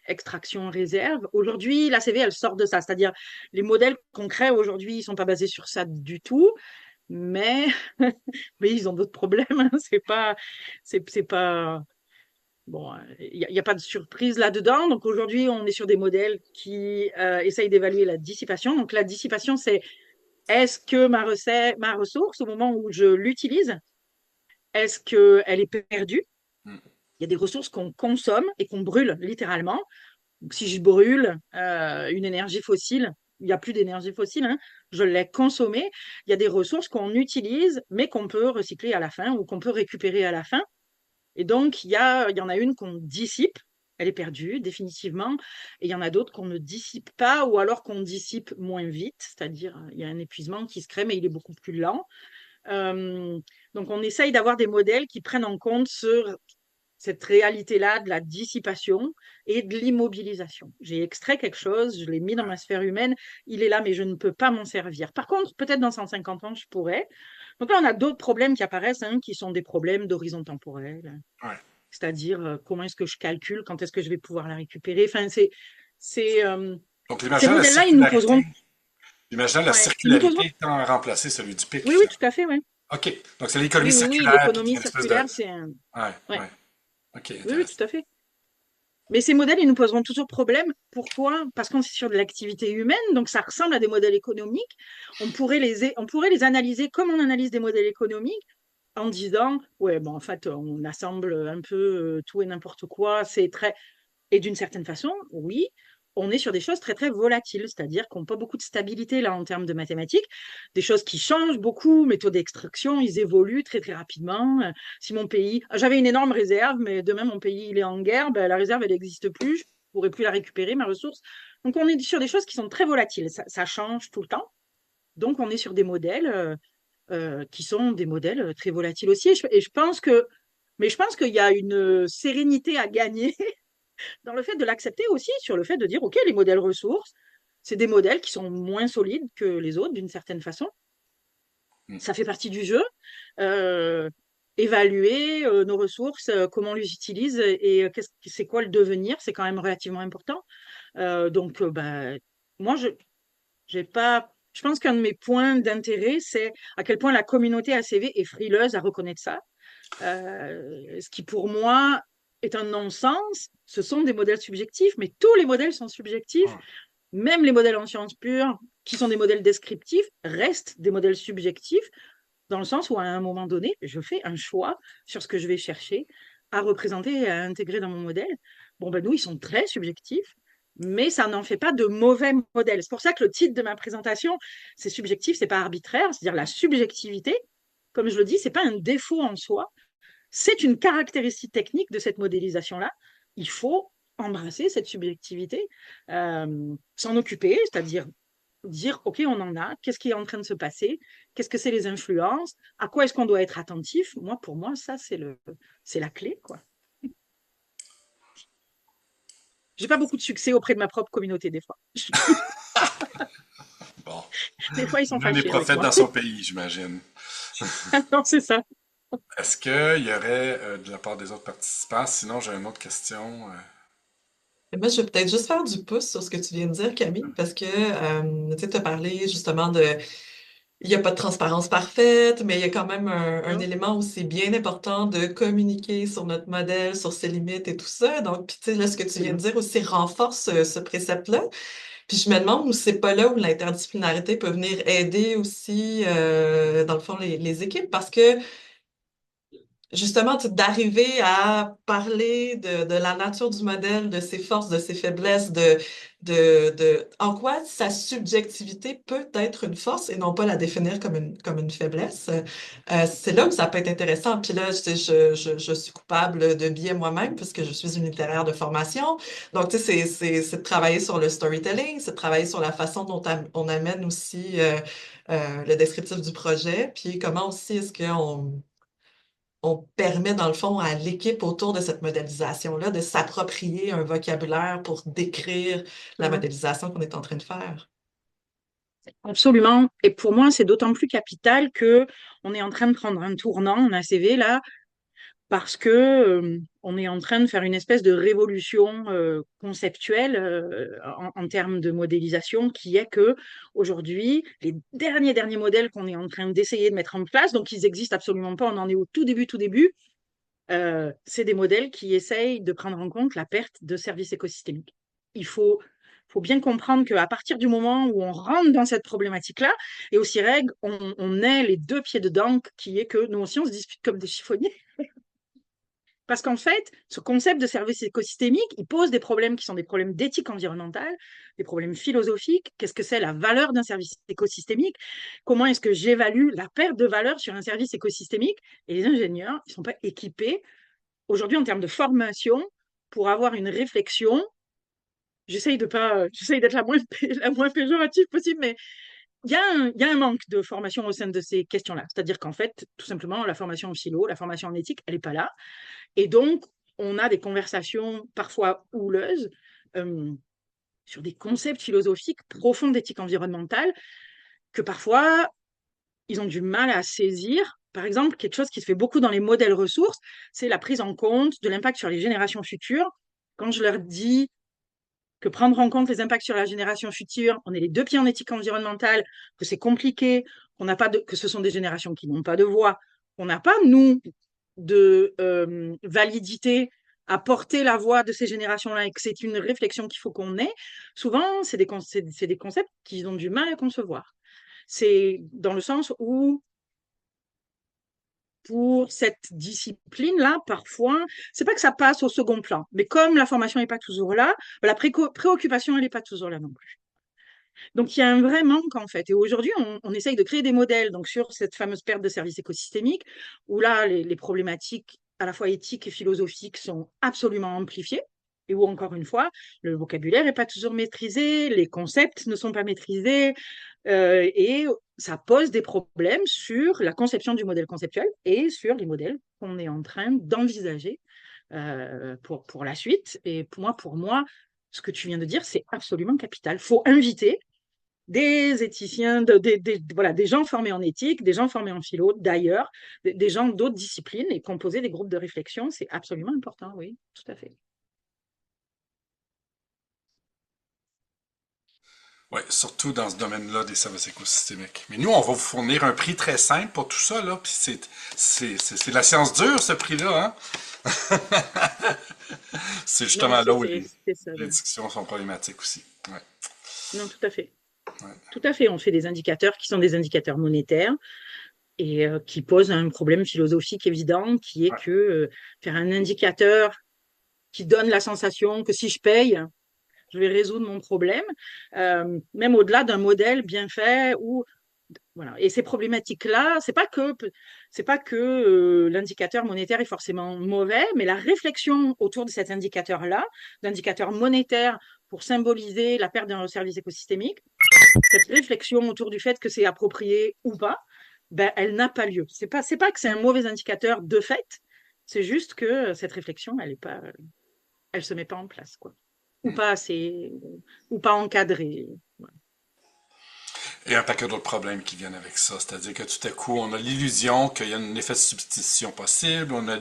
extraction et réserve. Aujourd'hui, la CV, elle sort de ça. C'est-à-dire, les modèles qu'on crée aujourd'hui, ils sont pas basés sur ça du tout, mais, mais ils ont d'autres problèmes. Hein. C'est pas, bon, il y a pas de surprise là-dedans. Donc aujourd'hui, on est sur des modèles qui essayent d'évaluer la dissipation. Donc la dissipation, c'est est-ce que ma ressource, au moment où je l'utilise, est-ce qu'elle est perdue? Il y a des ressources qu'on consomme et qu'on brûle littéralement. Donc, si je brûle une énergie fossile, il n'y a plus d'énergie fossile, hein, je l'ai consommée. Il y a des ressources qu'on utilise, mais qu'on peut recycler à la fin ou qu'on peut récupérer à la fin. Et donc, il y en a une qu'on dissipe Elle est perdue, définitivement. Et il y en a d'autres qu'on ne dissipe pas ou alors qu'on dissipe moins vite, c'est-à-dire il y a un épuisement qui se crée, mais il est beaucoup plus lent. Euh, donc, on essaye d'avoir des modèles qui prennent en compte cette réalité-là de la dissipation et de l'immobilisation. J'ai extrait quelque chose, je l'ai mis dans ma sphère humaine, il est là, mais je ne peux pas m'en servir. Par contre, peut-être dans 150 ans, je pourrais. Donc là, on a d'autres problèmes qui apparaissent, hein, qui sont des problèmes d'horizon temporel.
Ouais.
C'est-à-dire, comment est-ce que je calcule, quand est-ce que je vais pouvoir la récupérer. Enfin,
Donc,
ces modèles-là, ils nous poseront...
l'imaginant la
Ouais, ils nous poseront...
circularité étant remplacé celui du pic,
Oui, oui,
finalement.
tout à fait, oui.
OK. Donc, c'est l'économie
Oui,
circulaire, puis qu'il y
l'économie
a une espèce de...
circulaire, c'est un...
Ouais,
Ouais,
ouais. OK,
oui, oui,
intéressant.
tout à fait. Mais ces modèles, ils nous poseront toujours problème. Pourquoi? Parce qu'on est sur de l'activité humaine, donc ça ressemble à des modèles économiques. On pourrait les analyser comme on analyse des modèles économiques en disant, ouais, bon, en fait, on assemble un peu tout et n'importe quoi. C'est très... Et d'une certaine façon, oui, on est sur des choses très, très volatiles, c'est-à-dire qu'on n'a pas beaucoup de stabilité là en termes de mathématiques, des choses qui changent beaucoup, méthodes d'extraction, ils évoluent très, très rapidement. Si mon pays, j'avais une énorme réserve, mais demain mon pays il est en guerre, ben, la réserve elle n'existe plus, je ne pourrai plus la récupérer, ma ressource. Donc on est sur des choses qui sont très volatiles, ça change tout le temps. Donc on est sur des modèles qui sont des modèles très volatiles aussi. Et je pense que, mais je pense qu'il y a une sérénité à gagner dans le fait de l'accepter aussi, sur le fait de dire, OK, les modèles ressources, c'est des modèles qui sont moins solides que les autres d'une certaine façon.
Hmm.
Ça fait partie du jeu. Euh, Évaluer nos ressources, comment on les utilise et c'est quoi le devenir, c'est quand même relativement important. Bah, moi, j'ai pas. Je pense qu'un de mes points d'intérêt, c'est à quel point la communauté ACV est frileuse à reconnaître ça. Ce qui pour moi est un non-sens. Ce sont des modèles subjectifs, mais tous les modèles sont subjectifs.
Ouais.
Même les modèles en sciences pures, qui sont des modèles descriptifs, restent des modèles subjectifs, dans le sens où à un moment donné, je fais un choix sur ce que je vais chercher à représenter et à intégrer dans mon modèle. Bon, ben nous, ils sont très subjectifs, mais ça n'en fait pas de mauvais modèles. C'est pour ça que le titre de ma présentation, c'est subjectif, c'est pas arbitraire, c'est-à-dire la subjectivité, comme je le dis, c'est pas un défaut en soi, c'est une caractéristique technique de cette modélisation-là. Il faut embrasser cette subjectivité, s'en occuper, c'est-à-dire dire, OK, on en a, qu'est-ce qui est en train de se passer, qu'est-ce que c'est les influences, à quoi est-ce qu'on doit être attentif. Moi, pour moi, ça, c'est la clé, quoi. J'ai pas beaucoup de succès auprès de ma propre communauté, des fois.
Bon.
Des fois, ils sont
L'un des
fâchés avec
prophètes
moi.
dans son pays, j'imagine.
Non, c'est ça.
Est-ce qu'il y aurait, de la part des autres participants, sinon j'ai une autre question.
Et moi, je vais peut-être juste faire du pouce sur ce que tu viens de dire, Camille, parce que tu as parlé justement de il n'y a pas de transparence parfaite, mais il y a quand même un
Non.
élément où c'est bien important de communiquer sur notre modèle, sur ses limites et tout ça. Donc, puis, tu sais, là, ce que tu viens de dire aussi renforce ce précepte-là. Puis je me demande où c'est pas là où l'interdisciplinarité peut venir aider aussi, dans le fond, les équipes, parce que justement, d'arriver à parler de la nature du modèle, de ses forces, de ses faiblesses, en quoi sa subjectivité peut être une force et non pas la définir comme une faiblesse. C'est là où ça peut être intéressant. Puis là, je suis coupable de biais moi-même parce que je suis une littéraire de formation. Donc, tu sais, c'est de travailler sur le storytelling, c'est de travailler sur la façon dont on amène aussi le descriptif du projet, puis comment aussi est-ce qu'on permet, dans le fond, à l'équipe autour de cette modélisation-là de s'approprier un vocabulaire pour décrire la
Mhm.
modélisation qu'on est en train de faire.
Absolument. Et pour moi, c'est d'autant plus capital que on est en train de prendre un tournant en ACV là, parce que on est en train de faire une espèce de révolution conceptuelle en termes de modélisation, qui est que aujourd'hui, les derniers modèles qu'on est en train d'essayer de mettre en place, donc ils existent absolument pas, on en est au tout début, c'est des modèles qui essayent de prendre en compte la perte de services écosystémiques. Il faut bien comprendre qu'à partir du moment où on rentre dans cette problématique-là, et au CIREG, on est les deux pieds dedans, qui est que nous aussi, on se dispute comme des chiffonniers. Parce qu'en fait, ce concept de service écosystémique, il pose des problèmes qui sont des problèmes d'éthique environnementale, des problèmes philosophiques. Qu'est-ce que c'est la valeur d'un service écosystémique? Comment est-ce que j'évalue la perte de valeur sur un service écosystémique? Et les ingénieurs, ils ne sont pas équipés aujourd'hui en termes de formation pour avoir une réflexion. J'essaye d'être la moins péjorative possible, mais il y a un manque de formation au sein de ces questions-là. C'est-à-dire qu'en fait, tout simplement, la formation en philo, la formation en éthique, elle n'est pas là. Et donc, on a des conversations parfois houleuses euh, sur des concepts philosophiques profonds d'éthique environnementale que parfois, ils ont du mal à saisir. Par exemple, quelque chose qui se fait beaucoup dans les modèles ressources, c'est la prise en compte de l'impact sur les générations futures. Quand je leur dis que prendre en compte les impacts sur la génération future, on est les deux pieds en éthique environnementale, que c'est compliqué, que ce sont des générations qui n'ont pas de voix, qu'on n'a pas, nous, de validité à porter la voix de ces générations-là et que c'est une réflexion qu'il faut qu'on ait, souvent, c'est des concepts qu'ils ont du mal à concevoir. C'est dans le sens où pour cette discipline-là, parfois, c'est pas que ça passe au second plan, mais comme la formation n'est pas toujours là, la préoccupation, elle n'est pas toujours là non plus. Donc, il y a un vrai manque, en fait. Et aujourd'hui, on essaye de créer des modèles donc, sur cette fameuse perte de services écosystémiques, où là, les problématiques à la fois éthiques et philosophiques sont absolument amplifiées, et où, encore une fois, le vocabulaire n'est pas toujours maîtrisé, les concepts ne sont pas maîtrisés, et ça pose des problèmes sur la conception du modèle conceptuel et sur les modèles qu'on est en train d'envisager pour la suite. Et pour moi, ce que tu viens de dire, c'est absolument capital. Il faut inviter des éthiciens, voilà, des gens formés en éthique, des gens formés en philo, d'ailleurs, des gens d'autres disciplines et composer des groupes de réflexion, c'est absolument important, oui, tout à fait.
Oui, surtout dans ce domaine-là des services écosystémiques. Mais nous, on va vous fournir un prix très simple pour tout ça, là. Puis c'est de la science dure, ce prix-là, hein? C'est
Non,
justement là où
c'est ça.
les discussions sont problématiques aussi. Ouais,
Non, tout à fait.
ouais,
Tout à fait. On fait des indicateurs qui sont des indicateurs monétaires et qui posent un problème philosophique évident qui est
ouais.
que faire un indicateur qui donne la sensation que si je paye, je vais résoudre mon problème, même au-delà d'un modèle bien fait ou voilà. Et ces problématiques-là, c'est pas que l'indicateur monétaire est forcément mauvais, mais la réflexion autour de cet indicateur-là, d'indicateur monétaire pour symboliser la perte d'un service écosystémique, cette réflexion autour du fait que c'est approprié ou pas, ben, elle n'a pas lieu. C'est pas que c'est un mauvais indicateur de fait, c'est juste que cette réflexion, elle se met pas en place, quoi. Ou
Hmm.
pas assez, ou pas encadrée. Voilà.
Et un paquet d'autres problèmes qui viennent avec ça. C'est-à-dire que tout à coup, on a l'illusion qu'il y a un effet de substitution possible. On a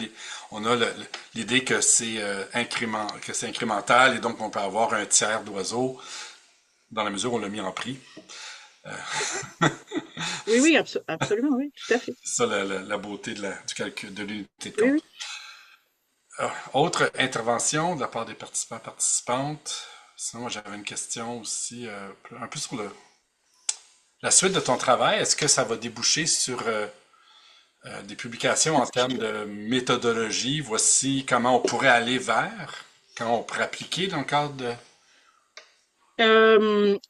l'idée que que c'est incrémental et donc on peut avoir un tiers d'oiseau dans la mesure où on l'a mis en prix.
Oui, oui, absolument, oui, tout à fait.
C'est ça la beauté du calcul de l'unité de
Oui,
compte.
oui.
Autre intervention de la part des participants participantes. Sinon, moi j'avais une question aussi un peu sur la suite de ton travail. Est-ce que ça va déboucher sur des publications en termes de méthodologie? Voici comment on pourrait aller vers, comment on pourrait appliquer dans le cadre de...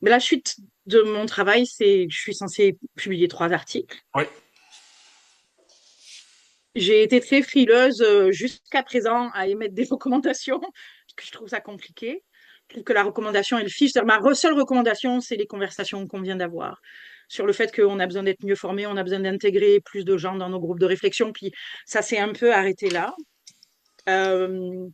La suite de mon travail, c'est que je suis censée publier 3 articles.
Oui.
J'ai été très frileuse jusqu'à présent à émettre des recommandations, parce que je trouve ça compliqué. Je trouve que la recommandation est le fiche. Seule recommandation, c'est les conversations qu'on vient d'avoir sur le fait qu'on a besoin d'être mieux formé, on a besoin d'intégrer plus de gens dans nos groupes de réflexion. Puis ça s'est un peu arrêté là. Euh,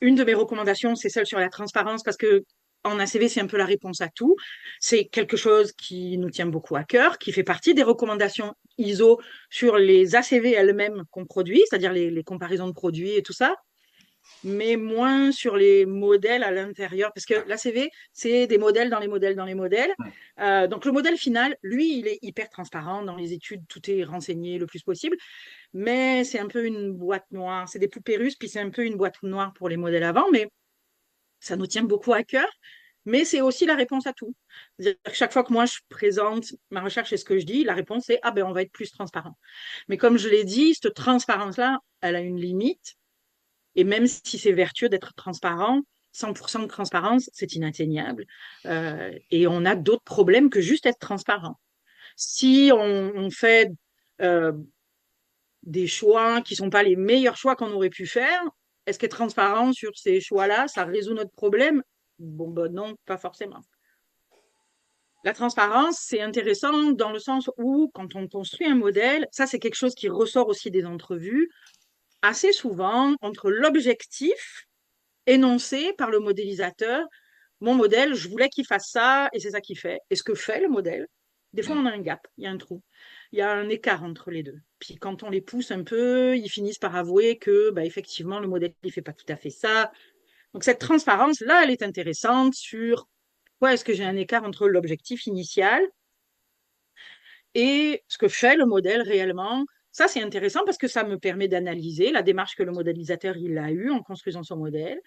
une de mes recommandations, c'est celle sur la transparence, parce que en ACV, c'est un peu la réponse à tout. C'est quelque chose qui nous tient beaucoup à cœur, qui fait partie des recommandations ISO sur les ACV elles-mêmes qu'on produit, c'est-à-dire les comparaisons de produits et tout ça, mais moins sur les modèles à l'intérieur, parce que l'ACV, c'est des modèles dans les modèles dans les modèles. Donc le modèle final, lui, il est hyper transparent. Dans les études, tout est renseigné le plus possible, mais c'est un peu une boîte noire. C'est des poupées russes, puis c'est un peu une boîte noire pour les modèles avant, mais ça nous tient beaucoup à cœur. Mais c'est aussi la réponse à tout. C'est-à-dire que chaque fois que moi je présente ma recherche et ce que je dis, la réponse est ah ben on va être plus transparent. Mais comme je l'ai dit, cette transparence-là, elle a une limite. Et même si c'est vertueux d'être transparent, 100% de transparence, c'est inatteignable. Et on a d'autres problèmes que juste être transparent. Si on fait euh, des choix qui sont pas les meilleurs choix qu'on aurait pu faire, est-ce qu'être transparent sur ces choix-là, ça résout notre problème? Bon, ben non, pas forcément. La transparence, c'est intéressant dans le sens où, quand on construit un modèle, ça, c'est quelque chose qui ressort aussi des entrevues, assez souvent, entre l'objectif énoncé par le modélisateur, mon modèle, je voulais qu'il fasse ça, et c'est ça qu'il fait. Et ce que fait le modèle, des fois, on a un gap, il y a un trou, il y a un écart entre les deux. Puis quand on les pousse un peu, ils finissent par avouer que, bah, effectivement, le modèle, il fait pas tout à fait ça. Donc cette transparence, là, elle est intéressante sur pourquoi est-ce que j'ai un écart entre l'objectif initial et ce que fait le modèle réellement. Ça, c'est intéressant parce que ça me permet d'analyser la démarche que le modélisateur il a eue en construisant son modèle.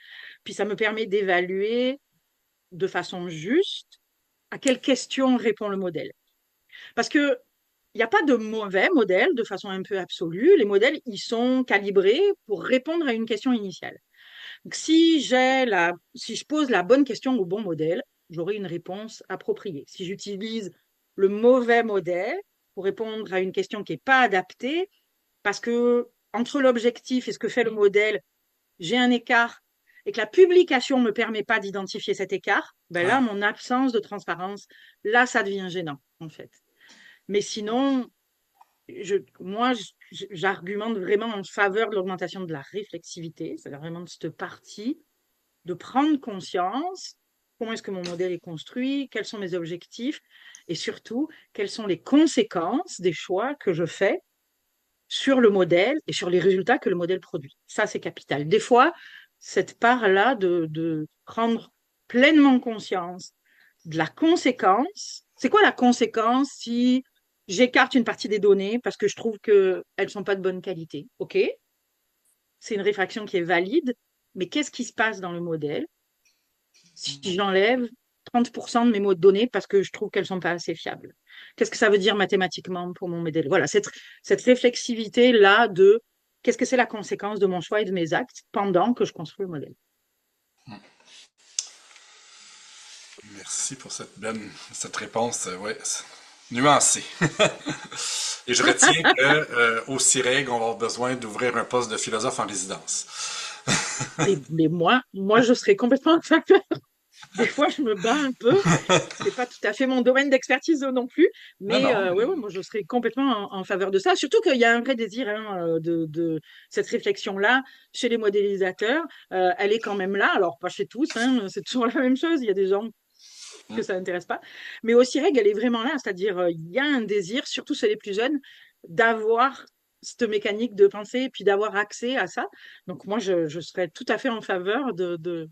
Puis ça me permet d'évaluer de façon juste à quelle question répond le modèle. Parce que il n'y a pas de mauvais modèle de façon un peu absolue. Les modèles, ils sont calibrés pour répondre à une question initiale. Donc, si je pose la bonne question au bon modèle, j'aurai une réponse appropriée. Si j'utilise le mauvais modèle pour répondre à une question qui n'est pas adaptée, parce que entre l'objectif et ce que fait le modèle, j'ai un écart et que la publication ne me permet pas d'identifier cet écart, ben là,
Ouais.
mon absence de transparence, là, ça devient gênant, en fait. Mais sinon, moi, j'argumente vraiment en faveur de l'augmentation de la réflexivité, c'est-à-dire vraiment de cette partie, de prendre conscience, comment est-ce que mon modèle est construit, quels sont mes objectifs, et surtout, quelles sont les conséquences des choix que je fais sur le modèle et sur les résultats que le modèle produit. Ça, c'est capital. Des fois, cette part-là de prendre pleinement conscience de la conséquence. C'est quoi la conséquence si j'écarte une partie des données parce que je trouve qu'elles ne sont pas de bonne qualité? OK, c'est une réfraction qui est valide, mais qu'est-ce qui se passe dans le modèle si j'enlève 30% de mes mots de données parce que je trouve qu'elles ne sont pas assez fiables? Qu'est-ce que ça veut dire mathématiquement pour mon modèle? Voilà, cette réflexivité-là de qu'est-ce que c'est la conséquence de mon choix et de mes actes pendant que je construis le modèle.
Merci pour cette réponse, ouais, nuancée. Et je retiens qu'au CIREG, on va avoir besoin d'ouvrir un poste de philosophe en résidence.
Mais moi, je serais complètement en faveur. Des fois, je me bats un peu. C'est pas tout à fait mon domaine d'expertise non plus.
Non,
Mais
non,
ouais, ouais, moi, je serais complètement en faveur de ça. Surtout qu'il y a un vrai désir hein, de cette réflexion-là chez les modélisateurs. Elle est quand même là. Alors, pas chez tous, hein, c'est toujours la même chose. Il y a des gens que ça n'intéresse pas. Mais au CIREG, elle est vraiment là. C'est-à-dire, il y a un désir, surtout chez les plus jeunes, d'avoir cette mécanique de pensée et puis d'avoir accès à ça. Donc, moi, je serais tout à fait en faveur de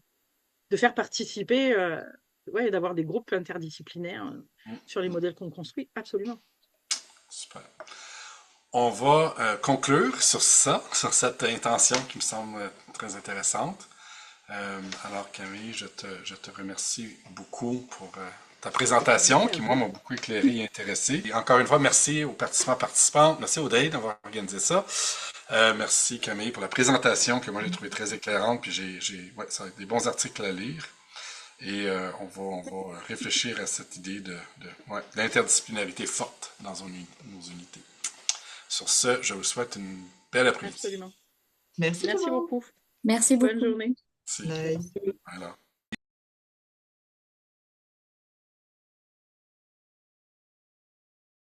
faire participer, ouais, d'avoir des groupes interdisciplinaires sur les modèles qu'on construit. Absolument.
super. On va conclure sur ça, sur cette intention qui me semble très intéressante. Alors Camille, je te remercie beaucoup pour ta présentation qui, moi, m'a beaucoup éclairé et intéressé. Et encore une fois, merci aux participantes, merci Aude d'avoir organisé ça. Merci Camille pour la présentation que moi j'ai trouvé très éclairante, puis ouais, ça va être des bons articles à lire. Et on va réfléchir à cette idée ouais, d'interdisciplinarité forte dans nos unités. Sur ce, je vous souhaite une belle après-midi.
Absolument.
Merci tout
Merci
le monde.
beaucoup.
Merci
Bonne
beaucoup.
journée.
Merci.
Bye.
Voilà.